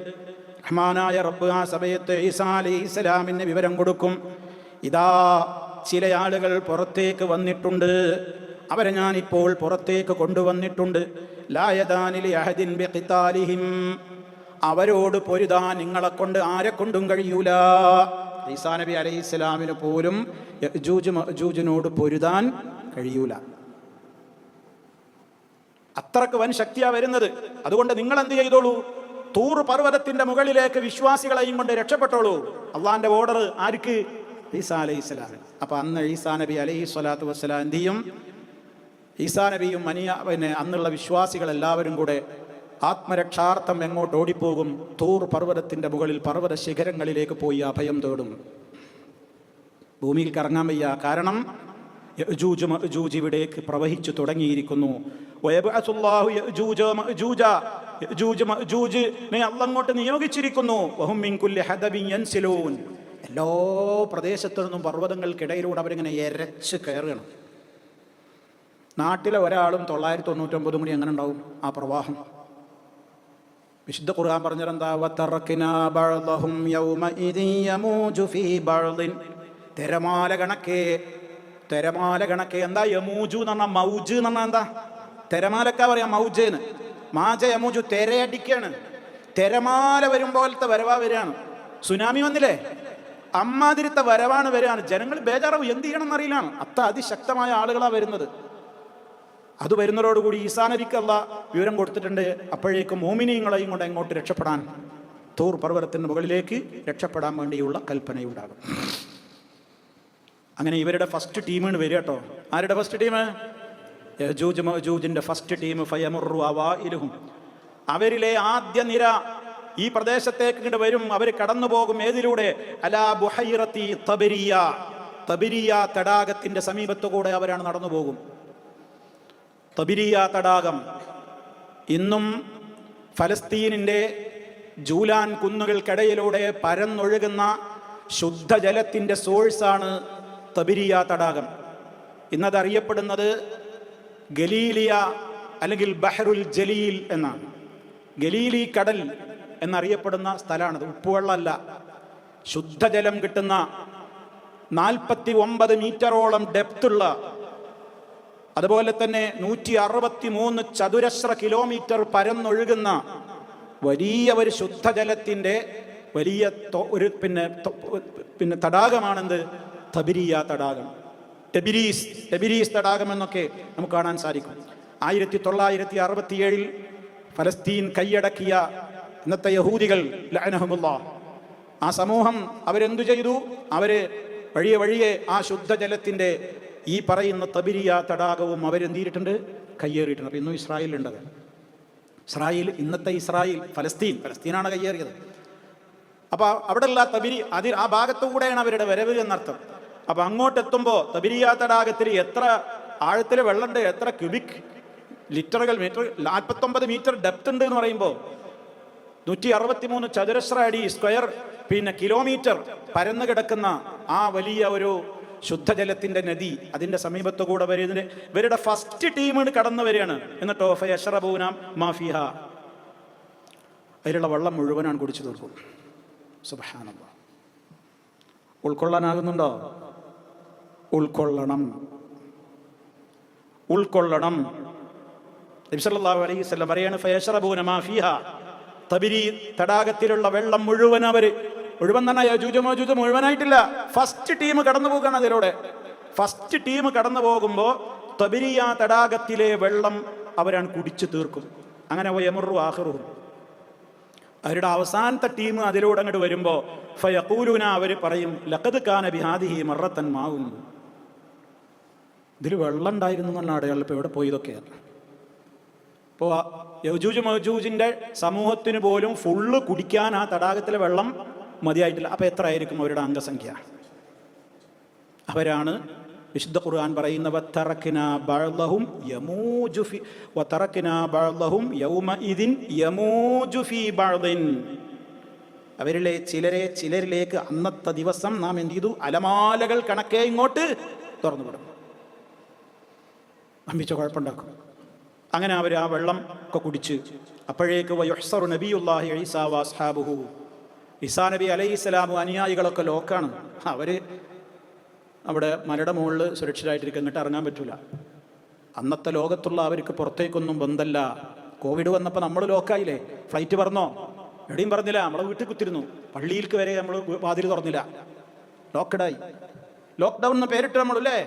Speaker 1: റഹ്മാനായ റബ്ബ് ആ സമയത്ത് ഈസാ അലൈഹിസ്സലാമിന് വിവരം കൊടുക്കും, ഇതാ ചില ആളുകൾ പുറത്തേക്ക് വന്നിട്ടുണ്ട്, അവരെ ഞാനിപ്പോൾ പുറത്തേക്ക് കൊണ്ടുവന്നിട്ടുണ്ട്. ലായദാനിലി അഹദിൻ ബിഖിതാലിഹിം, അവരോട് പൊരുതാൻ നിങ്ങളെ കൊണ്ട് ആരെ കൊണ്ടും കഴിയൂല. ഈസാ നബി അലൈഹിസ്സലാമിന് പോലും യജൂജ് മഅജൂജിനോട് പൊരുതാൻ കഴിയൂല. അത്രക്ക് വൻ ശക്തിയാ വരുന്നത്. അതുകൊണ്ട് നിങ്ങൾ എന്ത് ചെയ്തോളൂ? തൂർ പർവ്വതത്തിന്റെ മുകളിലേക്ക് വിശ്വാസികളെയും കൊണ്ട് രക്ഷപ്പെട്ടോളൂ. അള്ളാന്റെ ഓർഡർ ആർക്ക്? ഈസാ അലൈഹിസ്സലാമിന്. അപ്പൊ അന്ന് ഈസാ നബി അലൈഹി സ്വലാത്തു വസ്സലാം എന്ത് ചെയ്യും? ഈസാ നബിയും അന്നുള്ള വിശ്വാസികൾ എല്ലാവരും കൂടെ ആത്മരക്ഷാർത്ഥം എങ്ങോട്ട് ഓടിപ്പോകും? തൂർ പർവ്വതത്തിന്റെ മുകളിൽ പർവ്വത ശിഖരങ്ങളിലേക്ക് പോയി അഭയം തേടും. ഭൂമിയിൽ കറങ്ങാൻ വയ്യ, കാരണം യജൂജ് മഅജൂജ് ഇവിടേക്ക് പ്രവഹിച്ചു തുടങ്ങിയിരിക്കുന്നു. അല്ലാഹു അങ്ങോട്ട് നിയോഗിച്ചിരിക്കുന്നു. വഹും മിൻ കുല്ലി ഹദബിൻ യൻസിലൂൻ, എല്ലാ പ്രദേശത്തു നിന്നും പർവ്വതങ്ങൾക്കിടയിലൂടെ അവരിങ്ങനെ എരച്ച് കയറുകയാണ്. നാട്ടിലെ ഒരാളും 999 മണി എങ്ങനെ ഉണ്ടാവും ആ പ്രവാഹം? വിശുദ്ധ ഖുർആൻ പറഞ്ഞതെന്താ? വതറക്നാ ബഅദഹും യൗമഇദിൻ യമൂജു ഫീ ബഅദിൻ, തിരമാല കണക്കെ. എന്താ യമൂജു എന്ന് പറഞ്ഞാൽ? മൗജ് എന്ന് പറഞ്ഞാൽ എന്താ? തിരമാലക്കാ പറയാം മൗജേന്ന്. മാജ യമൂജു, തിരയടിക്കാണ്. തിരമാല വരുമ്പോലത്തെ വരവാ വരികയാണ്. സുനാമി വന്നില്ലേ, അമ്മാതിരിത്തെ വരവാണ് വരികയാണ്. ജനങ്ങൾ ബേജാറാവും, എന്ത് ചെയ്യണം എന്നറിയില്ലാണ്. അത്ര അതിശക്തമായ ആളുകളാണ് വരുന്നത്. അത് വരുന്നതോടുകൂടി ഈസാ നബിക്ക് അല്ലാഹ് വിവരം കൊടുത്തിട്ടുണ്ട്, അപ്പോഴേക്കും മോമിനീങ്ങളെയും കൊണ്ട് എങ്ങോട്ട് രക്ഷപ്പെടാൻ? തൂർ പർവ്വതത്തിന് മുകളിലേക്ക് രക്ഷപ്പെടാൻ വേണ്ടിയുള്ള കൽപ്പനയുണ്ടാകും. അങ്ങനെ ഇവരുടെ ഫസ്റ്റ് ടീമാണ് വരിക കേട്ടോ. ആരുടെ ഫസ്റ്റ് ടീം? യജൂജ് മഅജൂജിന്റെ ഫസ്റ്റ് ടീം. ഫയമുറു അവൈലുഹും, അവരിലെ ആദ്യ നിര ഈ പ്രദേശത്തേക്ക് ഇങ്ങോട്ട് വരും. അവർ കടന്നു പോകും ഏതിലൂടെ? അലാ ബുഹൈറത്തി തബരിയ, തബരിയ തടാകത്തിന്റെ സമീപത്തുകൂടെ അവരാണ് നടന്നു പോകും. തബരിയ തടാകം ഇന്നും ഫലസ്തീനിന്റെ ജൂലാൻ കുന്നുകൾക്കിടയിലൂടെ പരന്നൊഴുകുന്ന ശുദ്ധജലത്തിന്റെ സോഴ്സാണ് തബരിയ തടാകം. ഇന്നതറിയപ്പെടുന്നത് ഗലീലിയ അല്ലെങ്കിൽ ബഹ്റുൽ ജലീൽ എന്നാണ്. ഗലീലി കടൽ എന്നറിയപ്പെടുന്ന സ്ഥലമാണത്. ഉപ്പുവെള്ളമല്ല, ശുദ്ധജലം കിട്ടുന്ന 49 മീറ്ററോളം ഡെപ്തുള്ള, അതുപോലെ തന്നെ 163 ചതുരശ്ര കിലോമീറ്റർ പരന്നൊഴുകുന്ന വലിയ ഒരു ശുദ്ധജലത്തിൻ്റെ വലിയ ഒരു പിന്നെ തടാകമാണെന്ത്? തബരിയ തടാകം. ടെബിരീസ് തടാകം എന്നൊക്കെ നമുക്ക് കാണാൻ സാധിക്കും. 1967 ഫലസ്തീൻ കൈയടക്കിയ ഇന്നത്തെ യഹൂദികൾ ലഅനഹുമുല്ലാഹ്, ആ സമൂഹം അവരെന്തു ചെയ്തു? അവര് വഴിയെ ആ ശുദ്ധജലത്തിൻ്റെ ഈ പറയുന്ന തബരിയ തടാകവും അവരെന്തിയിട്ടുണ്ട്? കയ്യേറിയിട്ടുണ്ട്. അപ്പം ഇന്നും ഇസ്രായേലുണ്ടത്. ഇന്നത്തെ ഇസ്രായേൽ, ഫലസ്തീനാണ് കയ്യേറിയത്. അപ്പോൾ അവിടെയുള്ള ആ ഭാഗത്തുകൂടെയാണ് അവരുടെ വരവ് എന്നർത്ഥം. അപ്പം അങ്ങോട്ടെത്തുമ്പോൾ തബരിയ തടാകത്തിൽ എത്ര ആഴത്തിൽ വെള്ളമുണ്ട്, എത്ര ക്യൂബിക് മീറ്റർ, 49 മീറ്റർ ഡെപ്ത് ഉണ്ട് എന്ന് പറയുമ്പോൾ 163 ചതുരശ്ര അടി സ്ക്വയർ കിലോമീറ്റർ പരന്നു കിടക്കുന്ന ആ വലിയ ഒരു ശുദ്ധജലത്തിൻ്റെ നദി, അതിൻ്റെ സമീപത്തു കൂടെ വരുന്നതിന് ഇവരുടെ ഫസ്റ്റ് ടീം കടന്നു വരികയാണ്. എന്നിട്ടോ ഫയശ്റബൂന മാ ഫീഹാ, അതിലുള്ള വെള്ളം മുഴുവനാണ് കുടിച്ചു തീർക്കും. സുബ്ഹാനല്ലാഹ്. ഉൾക്കൊള്ളാനാകുന്നുണ്ടോ? ഉൾക്കൊള്ളണം. നബി സല്ലല്ലാഹു അലൈഹി വസല്ലം പറയാണ് ഫയശ്റബൂന മാ ഫീഹാ, തബരി തടാകത്തിലുള്ള വെള്ളം മുഴുവൻ മുഴുവൻ തന്നെ യജൂജ് മജൂജ് മുഴുവനായിട്ടില്ല. ഫസ്റ്റ് ടീം കടന്നു പോകുകയാണ് അതിലൂടെ. ഫസ്റ്റ് ടീം കടന്നു പോകുമ്പോൾ തബരിയ തടാകത്തിലെ വെള്ളം അവരാണ് കുടിച്ചു തീർക്കും. അങ്ങനെ യമറു ആഖിറുഹും, അവരുടെ അവസാനത്തെ ടീം അതിലൂടെ അങ്ങോട്ട് വരുമ്പോൾ ഫയഖൂലൂന, അവർ പറയും ലഖദ് കാന ബിഹാദിഹി മറത്തൻ മാഉൻ, ഇതിൽ വെള്ളം ഉണ്ടായിരുന്നു എന്നുള്ള അടയാളം ഇപ്പോൾ എവിടെ പോയി ഇതൊക്കെയാണ്. ഇപ്പോൾ യജൂജ് മജൂജിൻ്റെ സമൂഹത്തിന് പോലും ഫുള്ള് കുടിക്കാൻ ആ തടാകത്തിലെ വെള്ളം മതിയായിട്ടില്ല. അപ്പോൾ എത്ര ആയിരിക്കും അവരുടെ അംഗസംഖ്യ? അവരാണ് വിശുദ്ധ ഖുർആൻ പറയുന്ന വതറക്നാ ബഅദഹും യമൂജു ഫി വതറക്നാ ബഅദഹും യൗമഇദിൻ യമൂജു ഫി ബഅദിൻ, അവരിലെ ചിലരിലേക്ക് അന്നത്തെ ദിവസം നാം എന്ത് ചെയ്തു? അലമാലകൾ കണക്കെ ഇങ്ങോട്ട് തുറന്നു വിടും, അമ്പിച്ച കുഴപ്പമുണ്ടാക്കും. അങ്ങനെ അവർ ആ വെള്ളം ഒക്കെ കുടിച്ച് അപ്പോഴേക്ക് വയുഹ്സറു നബിയുല്ലാഹി ഈസാ വഅസ്ഹാബുഹു, ഈസാ നബി അലൈഹിസ്സലാം അനുയായികളൊക്കെ ലോക്കാണ്. അവർ അവിടെ മലയുടെ മുകളിൽ സുരക്ഷിതരായിട്ടിരിക്കും, എന്നിട്ട് ഇറങ്ങാൻ പറ്റൂല. അന്നത്തെ ലോകത്തുള്ള അവർക്ക് പുറത്തേക്കൊന്നും ബന്ധമല്ല. കോവിഡ് വന്നപ്പോൾ നമ്മൾ ലോക്കായില്ലേ? ഫ്ലൈറ്റ് പറഞ്ഞോ? എവിടെയും പറഞ്ഞില്ല. നമ്മളെ വീട്ടിൽ കുത്തിരുന്നു, പള്ളിയിലേക്ക് വരെ നമ്മൾ വാതിൽ തുറന്നില്ല, ലോക്ക്ഡായി. ലോക്ക്ഡൗൺ എന്ന് പേരിട്ട് നമ്മളല്ലേ.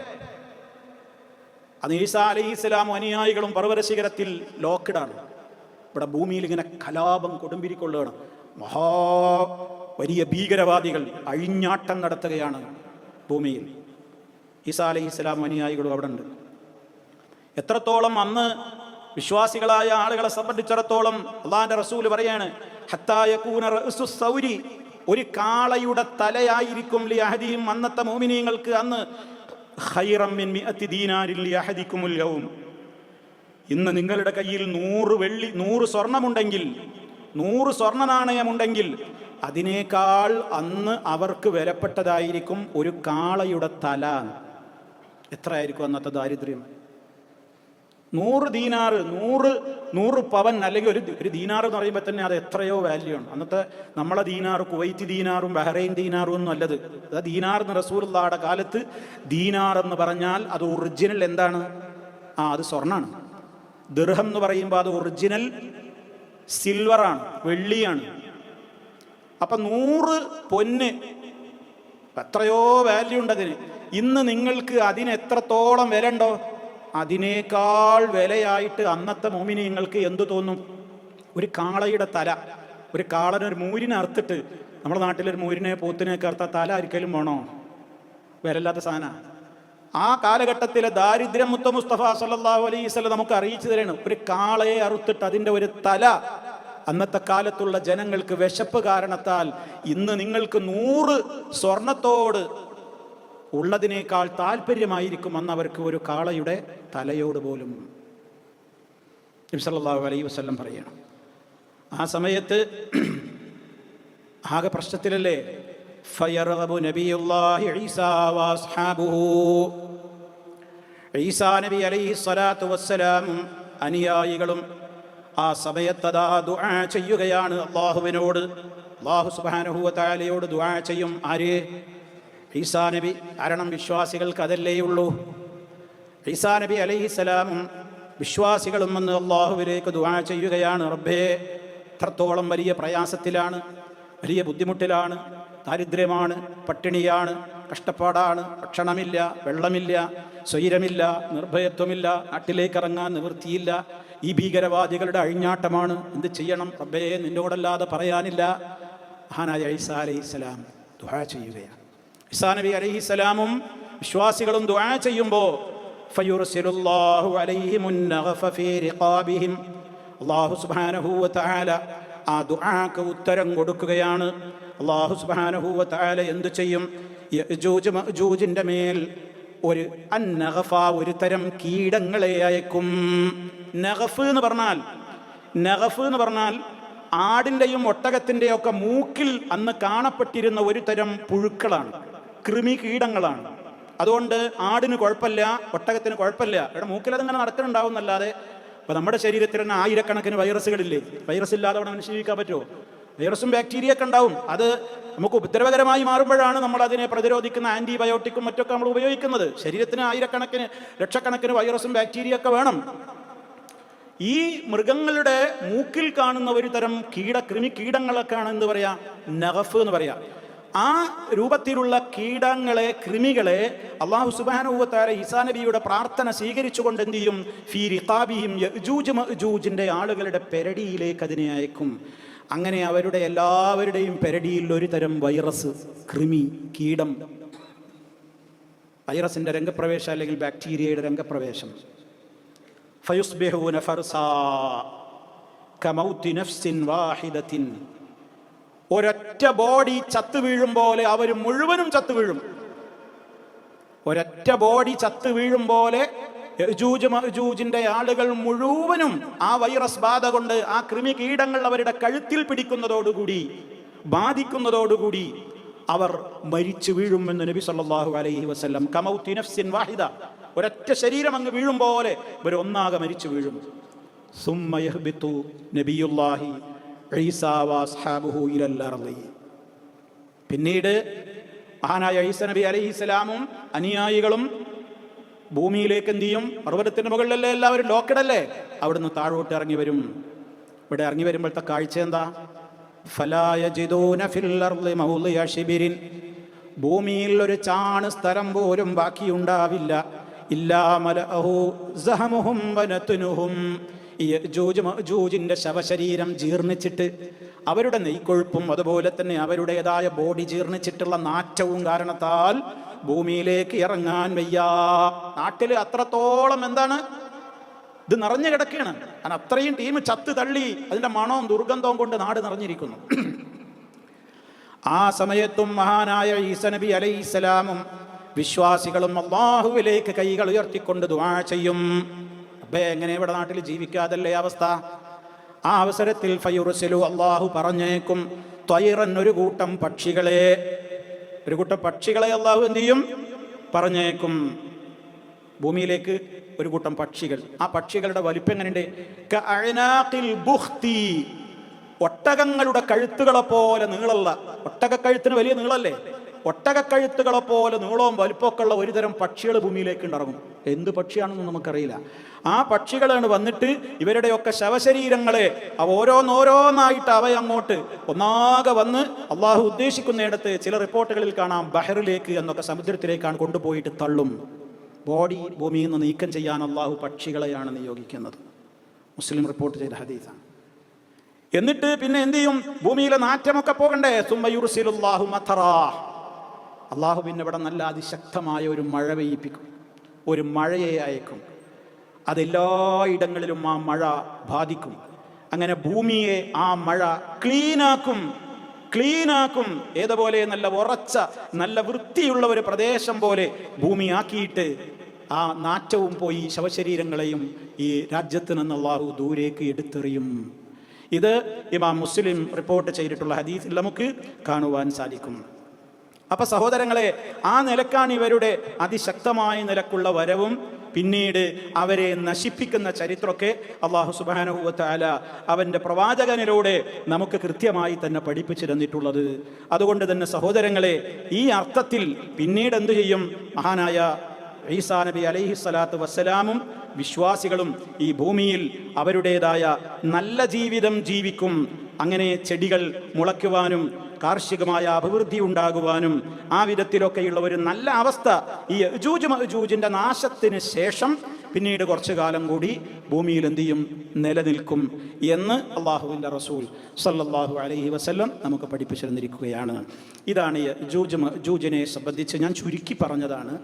Speaker 1: അത് ഈസാ അലൈഹിസ്സലാമും അനുയായികളും പർവ്വതശിഖരത്തിൽ ലോക്ക്ഡാണ്. ഇവിടെ ഭൂമിയിൽ ഇങ്ങനെ കലാപം കൊടുമ്പിരിക്കൊള്ളുകയാണ്. വലിയ ഭീകരവാദികൾ അഴിഞ്ഞാട്ടം നടത്തുകയാണ് ഭൂമിയിൽ. ഈസാ അലൈഹിസ്സലാമും അനുയായികളും അവിടെ ഉണ്ട്. എത്രത്തോളം അന്ന് വിശ്വാസികളായ ആളുകളെ സംബന്ധിച്ചിടത്തോളം അള്ളാഹിന്റെ റസൂൽ പറയാണ് ഹത്താ യകൂന റഅ്സു സൗരി, ഒരു കാളയുടെ തലയായിരിക്കും ലിയഹദിഹിം, അന്നത്തെ മുഅ്മിനീങ്ങൾക്ക് അന്ന് ഖൈറൻ മിൻ മിഅത്തി ദീനാരിൻ ലിയഹദികുമുൽ യൗം, ഇന്ന് നിങ്ങളുടെ കയ്യിൽ 100 സ്വർണമുണ്ടെങ്കിൽ, 100 സ്വർണ്ണ നാണയമുണ്ടെങ്കിൽ അതിനേക്കാൾ അന്ന് അവർക്ക് വിലപ്പെട്ടതായിരിക്കും ഒരു കാളയുടെ തല. എത്രയായിരിക്കും അന്നത്തെ ദാരിദ്ര്യം? 100 ദീനാറ്, 100 പവൻ, അല്ലെങ്കിൽ ഒരു ദീനാർ എന്ന് പറയുമ്പോൾ തന്നെ അത് എത്രയോ വാല്യൂ ആണ്. അന്നത്തെ നമ്മളെ ദീനാർ കുവൈറ്റ് ദീനാറും ബഹ്റൈൻ ദീനാറും ഒന്നും അല്ലത്. അത് ദീനാർ എന്ന് റസൂലുള്ളാഹിയുടെ കാലത്ത് ദീനാർ എന്ന് പറഞ്ഞാൽ അത് ഒറിജിനൽ എന്താണ്? അത് സ്വർണ്ണാണ്. ദിർഹം എന്ന് പറയുമ്പോൾ അത് ഒറിജിനൽ സിൽവറാണ്, വെള്ളിയാണ്. അപ്പം 100 പൊന്ന് എത്രയോ വാല്യൂ ഉണ്ട് അതിന്. ഇന്ന് നിങ്ങൾക്ക് അതിന് എത്രത്തോളം വില ഉണ്ടോ അതിനേക്കാൾ വിലയായിട്ട് അന്നത്തെ മോമിനിയങ്ങൾക്ക് എന്തു തോന്നും? ഒരു കാളയുടെ തല, ഒരു കാളനൊരു മൂരിനെ അറുത്തിട്ട്, നമ്മുടെ നാട്ടിലൊരു മൂരിനെ പോത്തിനെയൊക്കെ അറുത്ത തല ആയിരിക്കലും വേണോ? വിലയില്ലാത്ത സാധന. ആ കാലഘട്ടത്തിലെ ദാരിദ്ര്യം മുസ്തഫ സല്ലല്ലാഹു അലൈഹി വസല്ലം നമുക്ക് അറിയിച്ചു തരാണ്. ഒരു കാളയെ അറുത്തിട്ട് അതിൻ്റെ ഒരു തല അന്നത്തെ കാലത്തുള്ള ജനങ്ങൾക്ക് വിശപ്പ് കാരണത്താൽ ഇന്ന് നിങ്ങൾക്ക് 100 സ്വർണത്തോട് ഉള്ളതിനേക്കാൾ താല്പര്യമായിരിക്കും അന്നവർക്ക് ഒരു കാളയുടെ തലയോട് പോലും. നബി സല്ലല്ലാഹു അലൈഹി വസല്ലം പറയണം. ആ സമയത്ത് ആകെ പ്രശ്നത്തിലല്ലേ. ഫയർഗബു നബിയുല്ലാഹി ഈസാ വഅസ്ഹാബുഹു, ഈസാ നബി അലൈഹി സ്വലാത്തു വസ്സലാമും അനുയായികളും ആ സമയത്തതാ ദുആ ചെയ്യുകയാണ് അല്ലാഹുവിനോട്. അല്ലാഹു സുബ്ഹാനഹു വ തആലയോട് ദുആ ചെയ്യും. ആര്? ഈസാ നബി. കാരണം വിശ്വാസികൾക്ക് അതല്ലേ ഉള്ളൂ. ഈസാ നബി അലൈഹിസ്സലാമും വിശ്വാസികളും വന്ന് അല്ലാഹുവിലേക്ക് ദുആ ചെയ്യുകയാണ്. റബ്ബേ, എത്രത്തോളം വലിയ പ്രയാസത്തിലാണ്, വലിയ ബുദ്ധിമുട്ടിലാണ്, ദാരിദ്ര്യമാണ്, പട്ടിണിയാണ്, കഷ്ടപ്പാടാണ്, ഭക്ഷണമില്ല, വെള്ളമില്ല, സ്വൈരമില്ല, നിർഭയത്വമില്ല, നാട്ടിലേക്ക് ഇറങ്ങാൻ നിവൃത്തിയില്ല, ഈ ഭീകരവാദികളുടെ അഴിഞ്ഞാട്ടമാണ്, എന്ത് ചെയ്യണം റബ്ബേ, നിന്നോടല്ലാതെ പറയാനില്ല. മഹാനായ ഈസാ അലൈഹിസ്സലാം ദുആ ചെയ്യുകയാണ്. ഈസാ നബി അലൈഹിസ്സലാമും വിശ്വാസികളും ദുആ ചെയ്യുമ്പോൾ ഫയുർസിലുല്ലാഹു അലൈഹിമുൻ നഗഫ ഫീ റിഖാബിഹിം, അല്ലാഹു സുബ്ഹാനഹു വ തആല ആ ദുആക്ക് ഉത്തരം കൊടുക്കുകയാണ്. അല്ലാഹു സുബ്ഹാനഹു വ തആല എന്തു ചെയ്യും? യഅജൂജ് മഅജൂജിന്റെ മേൽ ഒരു അന്നഗഫ, ഒരു തരം കീടങ്ങളെ അയക്കും. നഗഫ് എന്ന് പറഞ്ഞാൽ ആടിൻ്റെയും ഒട്ടകത്തിൻ്റെയും ഒക്കെ മൂക്കിൽ അന്ന് കാണപ്പെട്ടിരുന്ന ഒരു തരം പുഴുക്കളാണ്, കൃമി കീടങ്ങളാണ്. അതുകൊണ്ട് ആടിന് കുഴപ്പമില്ല, ഒട്ടകത്തിന് കുഴപ്പമില്ല. ഇവിടെ മൂക്കിലതിങ്ങനെ നടക്കുന്നുണ്ടാവും എന്നല്ലാതെ. അപ്പോൾ നമ്മുടെ ശരീരത്തിൽ തന്നെ ആയിരക്കണക്കിന് വൈറസുകളില്ലേ? വൈറസ് ഇല്ലാതെ അവിടെ മനുഷ്യൻ ജീവിക്കാൻ പറ്റുമോ? വൈറസും ബാക്ടീരിയ ഒക്കെ ഉണ്ടാവും. അത് നമുക്ക് ഉപദ്രവകരമായി മാറുമ്പോഴാണ് നമ്മൾ അതിനെ പ്രതിരോധിക്കുന്ന ആൻറ്റിബയോട്ടിക്കും മറ്റൊക്കെ നമ്മൾ ഉപയോഗിക്കുന്നത്. ശരീരത്തിന് ആയിരക്കണക്കിന് ലക്ഷക്കണക്കിന് വൈറസും ബാക്ടീരിയ ഒക്കെ വേണം. ഈ മൃഗങ്ങളുടെ മൂക്കിൽ കാണുന്ന ഒരു തരം കീടങ്ങളൊക്കെയാണ് എന്ത് പറയാ, നഖഫ് എന്ന് പറയാം. ആ രൂപത്തിലുള്ള കീടങ്ങളെ, കൃമികളെ അല്ലാഹു സുബ്ഹാനഹു വ തആല ഈസാ നബിയുടെ പ്രാർത്ഥന സ്വീകരിച്ചുകൊണ്ട് എന്ത് ചെയ്യും? ഫീ റിഖാബിഹിം യഅ്ജൂജ് മഅ്ജൂജിന്റെ ആളുകളുടെ പെരടിയിലേക്ക് അതിനെ അയക്കും. അങ്ങനെ അവരുടെ എല്ലാവരുടെയും പെരടിയിൽ ഒരു തരം വൈറസ്, കൃമി, കീടം, വൈറസിന്റെ രംഗപ്രവേശം അല്ലെങ്കിൽ ബാക്ടീരിയയുടെ രംഗപ്രവേശം. ഫയുസ്ബിഹൂന ഫർസാ കമൗതി നഫ്സിൻ വാഹിദത്തിൻ. ഒരൊറ്റ ബോഡി ചത്തു വീഴും പോലെ അവർ മുഴുവനും ചത്തു വീഴും. ഒരൊറ്റ ബോഡി ചത്തു വീഴും പോലെ യഅ്ജൂജ് മഅ്ജൂജിന്റെ ആളുകൾ മുഴുവനും ആ വൈറസ് ബാധ കൊണ്ട്, ആ കൃമി കീടങ്ങൾ അവരുടെ കഴുത്തിൽ പിടിക്കുന്നതോടുകൂടി, ബാധിക്കുന്നതോടുകൂടി അവർ മരിച്ചു വീഴുമെന്ന് നബി സല്ലല്ലാഹു അലൈഹി വസല്ലം. കമൗതി നഫ്സിൻ വാഹിദ, ഒരൊറ്റ ശരീരം അങ്ങ് വീഴും പോലെ ഇവർ ഒന്നാകെ മരിച്ചു വീഴും. സുമ്മ യഹ്ബിതു നബിയുല്ലാഹി ഈസാ വഅസ്ഹാബുഹു ഇലൽ അർളി. പിന്നീട് മഹാനായ ഈസാ നബി അലൈഹിസ്സലാമും അനുയായികളും ഭൂമിയിലേക്ക് എന്ത് ചെയ്യും? പർവ്വതത്തിന്റെ മുകളിലല്ലേ എല്ലാവരും, ലോക്കഡല്ലേ, അവിടുന്ന് താഴോട്ട് ഇറങ്ങി വരും. ഇവിടെ ഇറങ്ങി വരുമ്പോഴത്തെ കാഴ്ച എന്താ? ഫലാ യജിദൂന ഫിൽ അർളി മൗളിഅ ശിബിരിൻ. ഭൂമിയിൽ ഒരു ചാണ് സ്ഥലം പോലും ബാക്കിയുണ്ടാവില്ല. ഇല്ലാ മലഅഹു സഹമുഹും വനതുനുഹും. യഅ്ജൂജ് മഅ്ജൂജിന്റെ ശവശരീരം ജീർണിച്ചിട്ട്, അവരുടെ നെയ്ക്കൊഴുപ്പും അതുപോലെ തന്നെ അവരുടേതായ ബോഡി ജീർണിച്ചിട്ടുള്ള നാറ്റവും കാരണത്താൽ ഭൂമിയിലേക്ക് ഇറങ്ങാൻ വയ്യ. നാട്ടിൽ അത്രത്തോളം എന്താണ് ഇത് നിറഞ്ഞു കിടക്കുകയാണ്. കാരണം അത്രയും ടീം ചത്ത് തള്ളി, അതിന്റെ മണവും ദുർഗന്ധവും കൊണ്ട് നാട് നിറഞ്ഞിരിക്കുന്നു. ആ സമയത്തും മഹാനായ ഈസാ നബി അലൈഹിസ്സലാമും വിശ്വാസികളും അല്ലാഹുവിലേക്ക് കൈകൾ ഉയർത്തിക്കൊണ്ട് ദുആ ചെയ്യും. അബ്ബേ, എങ്ങനെ ഇവിടെ നാട്ടിൽ ജീവിക്കാതല്ലേ അവസ്ഥ? ആ അവസരത്തിൽ ഫയുർസിലു, അല്ലാഹു പറഞ്ഞേക്കും, ത്വയ്റൻ, ഒരു കൂട്ടം പക്ഷികളെ, ഒരു കൂട്ടം പക്ഷികളെ അല്ലാഹു എന്ത് ചെയ്യും? പറഞ്ഞേക്കും ഭൂമിയിലേക്ക്. ഒരു കൂട്ടം പക്ഷികൾ. ആ പക്ഷികളുടെ വലിപ്പം എങ്ങനെയുണ്ട്? കഅനാഖിൽ ബുഖ്തി, ഒട്ടകങ്ങളുടെ കഴുത്തുകളെ പോലെ നീളമുള്ള, ഒട്ടകക്കഴുത്തിന് വലിയ നീളല്ലേ, ഒട്ടകക്കഴുത്തുകളെ പോലെ നീളവും വലിപ്പമൊക്കെ ഉള്ള ഒരു തരം പക്ഷികൾ ഭൂമിയിലേക്ക് ഇറങ്ങും. എന്ത് പക്ഷിയാണെന്ന് നമുക്കറിയില്ല. ആ പക്ഷികളാണ് വന്നിട്ട് ഇവരുടെയൊക്കെ ശവശരീരങ്ങളെ ഓരോന്നോരോന്നായിട്ട് അവയങ്ങോട്ട് ഒന്നാകെ വന്ന് അള്ളാഹു ഉദ്ദേശിക്കുന്നിടത്ത്, ചില റിപ്പോർട്ടുകളിൽ കാണാം ബഹറിലേക്ക് എന്നൊക്കെ, സമുദ്രത്തിലേക്കാണ് കൊണ്ടുപോയിട്ട് തള്ളും. ബോഡി ഭൂമിയിൽ നിന്ന് നീക്കം ചെയ്യാൻ അള്ളാഹു പക്ഷികളെയാണ് നിയോഗിക്കുന്നത്. മുസ്ലിം റിപ്പോർട്ട് ചെയ്ത ഹദീസാണ്. എന്നിട്ട് പിന്നെ എന്ത് ചെയ്യും? ഭൂമിയിലെ നാറ്റമൊക്കെ പോകണ്ടേ? സുമ്മ യുർസിലുല്ലാഹു മതറാ, അള്ളാഹു പിന്നെ ഇവിടെ നല്ല അതിശക്തമായ ഒരു മഴ പെയ്യിപ്പിക്കും, ഒരു മഴയെ അയക്കും. അതെല്ലായിടങ്ങളിലും ആ മഴ ബാധിക്കും. അങ്ങനെ ഭൂമിയെ ആ മഴ ക്ലീനാക്കും. ഏതുപോലെ? നല്ല ഉറച്ച, നല്ല വൃത്തിയുള്ള ഒരു പ്രദേശം പോലെ ഭൂമിയാക്കിയിട്ട് ആ നാറ്റവും പോയി ശവശരീരങ്ങളെയും ഈ രാജ്യത്ത് നിന്ന് അല്ലാഹു ദൂരേക്ക് എടുത്തെറിയും. ഇത് ഇമാം മുസ്ലിം റിപ്പോർട്ട് ചെയ്തിട്ടുള്ള ഹദീസിൽ നമുക്ക് കാണുവാൻ സാധിക്കും. അപ്പൊ സഹോദരങ്ങളെ, ആ നിലക്കാണ് ഇവരുടെ അതിശക്തമായ നിലക്കുള്ള വരവും പിന്നീട് അവരെ നശിപ്പിക്കുന്ന ചരിത്രമൊക്കെ അല്ലാഹു സുബ്ഹാനഹു വ തആല അവൻ്റെ പ്രവാചകനിലൂടെ നമുക്ക് കൃത്യമായി തന്നെ പഠിപ്പിച്ചു തന്നിട്ടുള്ളത്. അതുകൊണ്ട് തന്നെ സഹോദരങ്ങളെ, ഈ അർത്ഥത്തിൽ പിന്നീട് എന്തു ചെയ്യും? മഹാനായ ഈസാ നബി അലൈഹിസ്സലാത്തു വസ്സലാമും വിശ്വാസികളും ഈ ഭൂമിയിൽ അവരുടേതായ നല്ല ജീവിതം ജീവിക്കും. അങ്ങനെ ചെടികൾ മുളയ്ക്കുവാനും കാർഷികമായ അഭിവൃദ്ധി ഉണ്ടാകുവാനും ആ വിധത്തിലൊക്കെയുള്ള ഒരു നല്ല അവസ്ഥ ഈ യഅ്ജൂജ് മഅ്ജൂജിന്റെ നാശത്തിന് ശേഷം പിന്നീട് കുറച്ചു കാലം കൂടി ഭൂമിയിൽ എന്ത് ചെയ്യും? നിലനിൽക്കും എന്ന് അള്ളാഹുവിൻ്റെ റസൂൽ സല്ലല്ലാഹു അലൈഹി വസല്ലം നമുക്ക് പഠിപ്പിച്ചു തന്നിരിക്കുകയാണ്. ഇതാണ് യഅ്ജൂജ് മഅ്ജൂജിനെ സംബന്ധിച്ച് ഞാൻ ചുരുക്കി പറഞ്ഞതാണ്.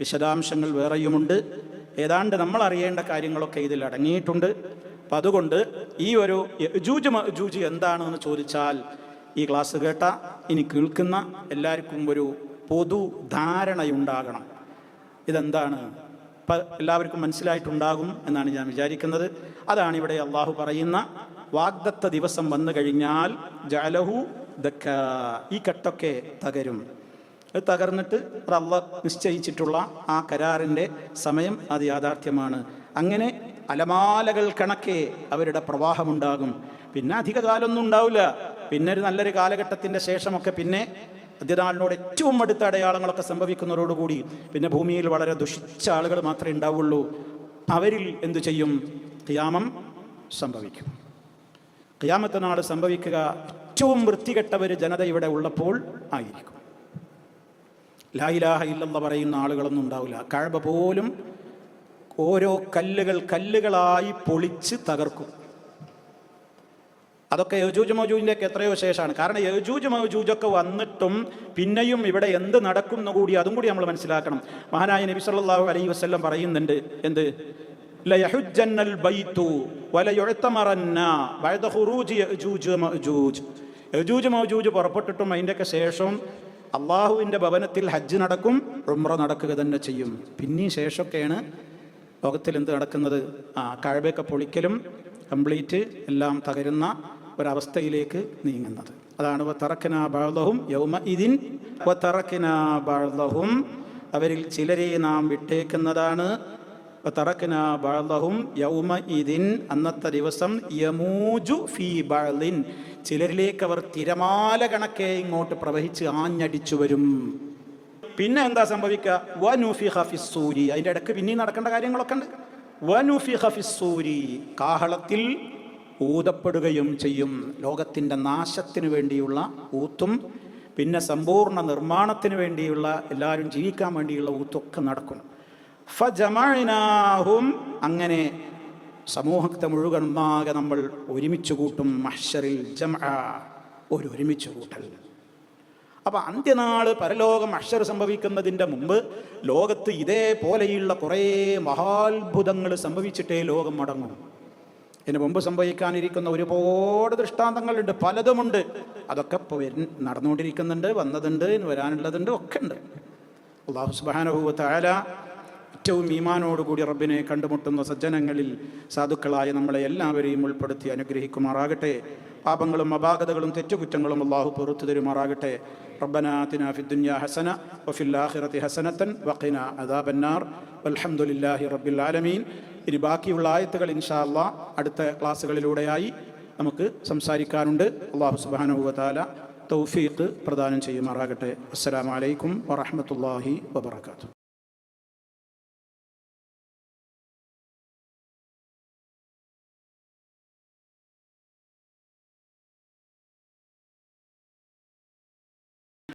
Speaker 1: വിശദാംശങ്ങൾ വേറെയുമുണ്ട്. ഏതാണ്ട് നമ്മൾ അറിയേണ്ട കാര്യങ്ങളൊക്കെ ഇതിൽ അടങ്ങിയിട്ടുണ്ട്. അപ്പം അതുകൊണ്ട് ഈ ഒരു യഅ്ജൂജ് മഅ്ജൂജ് എന്താണെന്ന് ചോദിച്ചാൽ, ഈ ക്ലാസ് കേട്ട ഇനി കേൾക്കുന്ന എല്ലാവർക്കും ഒരു പൊതു ധാരണയുണ്ടാകണം. ഇതെന്താണ്? ഇപ്പം എല്ലാവർക്കും മനസ്സിലായിട്ടുണ്ടാകും എന്നാണ് ഞാൻ വിചാരിക്കുന്നത്. അതാണ് ഇവിടെ അള്ളാഹു പറയുന്ന വാഗ്ദത്ത ദിവസം വന്നു കഴിഞ്ഞാൽ ജഅലഹു ദക്ക, ഈ കെട്ടൊക്കെ തകരും. അത് തകർന്നിട്ട് അല്ലാഹ് നിശ്ചയിച്ചിട്ടുള്ള ആ കരാറിൻ്റെ സമയം അത് യാഥാർത്ഥ്യമാണ്. അങ്ങനെ അലമാലകൾ കണക്കെ അവരുടെ പ്രവാഹമുണ്ടാകും. പിന്നെ അധിക കാലമൊന്നും ഉണ്ടാവില്ല. പിന്നെ ഒരു നല്ലൊരു കാലഘട്ടത്തിൻ്റെ ശേഷമൊക്കെ പിന്നെ അദ്യനാളിനോട് ഏറ്റവും അടുത്ത അടയാളങ്ങളൊക്കെ സംഭവിക്കുന്നതോടുകൂടി പിന്നെ ഭൂമിയിൽ വളരെ ദുഷിച്ച ആളുകൾ മാത്രമേ ഉണ്ടാവുള്ളൂ. അവരിൽ എന്തു ചെയ്യും? ഖിയാമം സംഭവിക്കും. ഖിയാമത്ത് നാൾ സംഭവിക്കുക ഏറ്റവും വൃത്തികെട്ട ഒരു ജനത ഇവിടെ ഉള്ളപ്പോൾ ആയിരിക്കും. ലാ ഇലാഹ ഇല്ലല്ലാഹ് പറയുന്ന ആളുകളൊന്നും ഉണ്ടാവില്ല. കഅബ പോലും ഓരോ കല്ലുകളായി പൊളിച്ച് തകർക്കും. അതൊക്കെ യജൂജ് മൗജൂജിൻ്റെ ഒക്കെ എത്രയോ ശേഷമാണ്. കാരണം യജൂജ് മൗജൂജൊക്കെ വന്നിട്ടും പിന്നെയും ഇവിടെ എന്ത് നടക്കും എന്ന് കൂടി അതും കൂടി നമ്മൾ മനസ്സിലാക്കണം. മഹാനായ നബി സല്ലല്ലാഹു അലൈഹി വസല്ലം പറയുന്നുണ്ട്, എന്ത്? ലയഹുജ്ജന്നൽ ബൈതു വലയുഅ്തമറന്ന ബഅദ ഖുറൂജി യജൂജ് മൗജൂജ്. യജൂജ് മൗജൂജ് പുറപ്പെട്ടിട്ടും അതിൻ്റെയൊക്കെ ശേഷം അള്ളാഹുവിൻ്റെ ഭവനത്തിൽ ഹജ്ജ് നടക്കും, ഉംറ നടക്കുക തന്നെ ചെയ്യും. പിന്നെ ശേഷമൊക്കെയാണ് ലോകത്തിൽ എന്ത് നടക്കുന്നത്? കഅബയൊക്കെ പൊളിക്കലും കംപ്ലീറ്റ് എല്ലാം തകരുന്ന ഒരവസ്ഥയിലേക്ക് നീങ്ങുന്നത്. അതാണ് വതറക്നാ ബഅദഹും യൗമഇദിൻ വതറക്നാ ബഅദഹും, അവരിൽ ചിലരെ നാം വിട്ടേക്കുന്നതാണ്. വതറക്നാ ബഅദഹും യൗമഇദിൻ, അന്നത്തെ ദിവസം യമൂജു ഫീ ബഅദിൻ, ചിലരിലേക്ക് അവർ തിരമാല കണക്കെ ഇങ്ങോട്ട് പ്രവഹിച്ച് ആഞ്ഞടിച്ചു വരും. പിന്നെ എന്താ സംഭവിക്കുക? വനുഫിഖ ഫിസ്സൂരി, അതിൻ്റെ ഇടയ്ക്ക് പിന്നെയും നടക്കേണ്ട കാര്യങ്ങളൊക്കെ ഉണ്ട്. വനുഫിഖ ഫിസ്സൂരി, കാഹളത്തിൽ ഊതപ്പെടുകയും ചെയ്യും. ലോകത്തിൻ്റെ നാശത്തിന് വേണ്ടിയുള്ള ഊത്തും പിന്നെ സമ്പൂർണ്ണ നിർമ്മാണത്തിന് വേണ്ടിയുള്ള എല്ലാവരും ജീവിക്കാൻ വേണ്ടിയുള്ള ഊത്തൊക്കെ നടക്കും. ഫജമഅനാഹും, അങ്ങനെ സമൂഹത്തെ മുഴുവൻ ഒന്നാകെ നമ്മൾ ഒരുമിച്ച് കൂട്ടും. മഹ്ശറിൽ ജംഅ, ഒരു ഒരുമിച്ച് കൂട്ടൽ. അപ്പം അന്ത്യനാൾ പരലോകം മഹ്ശർ സംഭവിക്കുന്നതിൻ്റെ മുമ്പ് ലോകത്ത് ഇതേപോലെയുള്ള കുറേ മഹാത്ഭുതങ്ങൾ സംഭവിച്ചിട്ടേ ലോകം മടങ്ങും. ഇതിന് മുമ്പ് സംഭവിക്കാനിരിക്കുന്ന ഒരുപാട് ദൃഷ്ടാന്തങ്ങളുണ്ട്, പലതുമുണ്ട്. അതൊക്കെ ഇപ്പോൾ നടന്നുകൊണ്ടിരിക്കുന്നുണ്ട്, വന്നതുണ്ട്, വരാനുള്ളതുണ്ട്, ഒക്കെ ഉണ്ട്. അല്ലാഹു സുബ്ഹാനഹു വ തആല ഏറ്റവും ഈമാനോടുകൂടി റബ്ബിനെ കണ്ടുമുട്ടുന്ന സജ്ജനങ്ങളിൽ സാധുക്കളായ നമ്മളെ എല്ലാവരെയും ഉൾപ്പെടുത്തി അനുഗ്രഹിക്കുമാറാകട്ടെ. പാപങ്ങളും അപാകതകളും തെറ്റുകുറ്റങ്ങളും അല്ലാഹു പുറത്തു തരുമാറാകട്ടെ. റബ്ബനാ ആതിനാ ഫിദ്ദുനിയാ ഹസന വഫിൽ ആഖിറതി ഹസനതൻ വഖിനാ അദാബന്നാർ. വൽഹംദുലില്ലാഹി റബ്ബിൽ ആലമീൻ. ഇനി ബാക്കിയുള്ള ആയത്തുകൾ ഇൻഷാ അല്ലാഹ് അടുത്ത ക്ലാസ്സുകളിലൂടെയായി നമുക്ക് സംസാരിക്കാനുണ്ട്. അല്ലാഹു സുബ്ഹാനഹു വ തആല തൗഫീഖ് പ്രദാനം ചെയ്യുമാറാകട്ടെ. അസ്സലാമു അലൈക്കും വറഹ്മത്തുള്ളാഹി വബറകാതുഹു.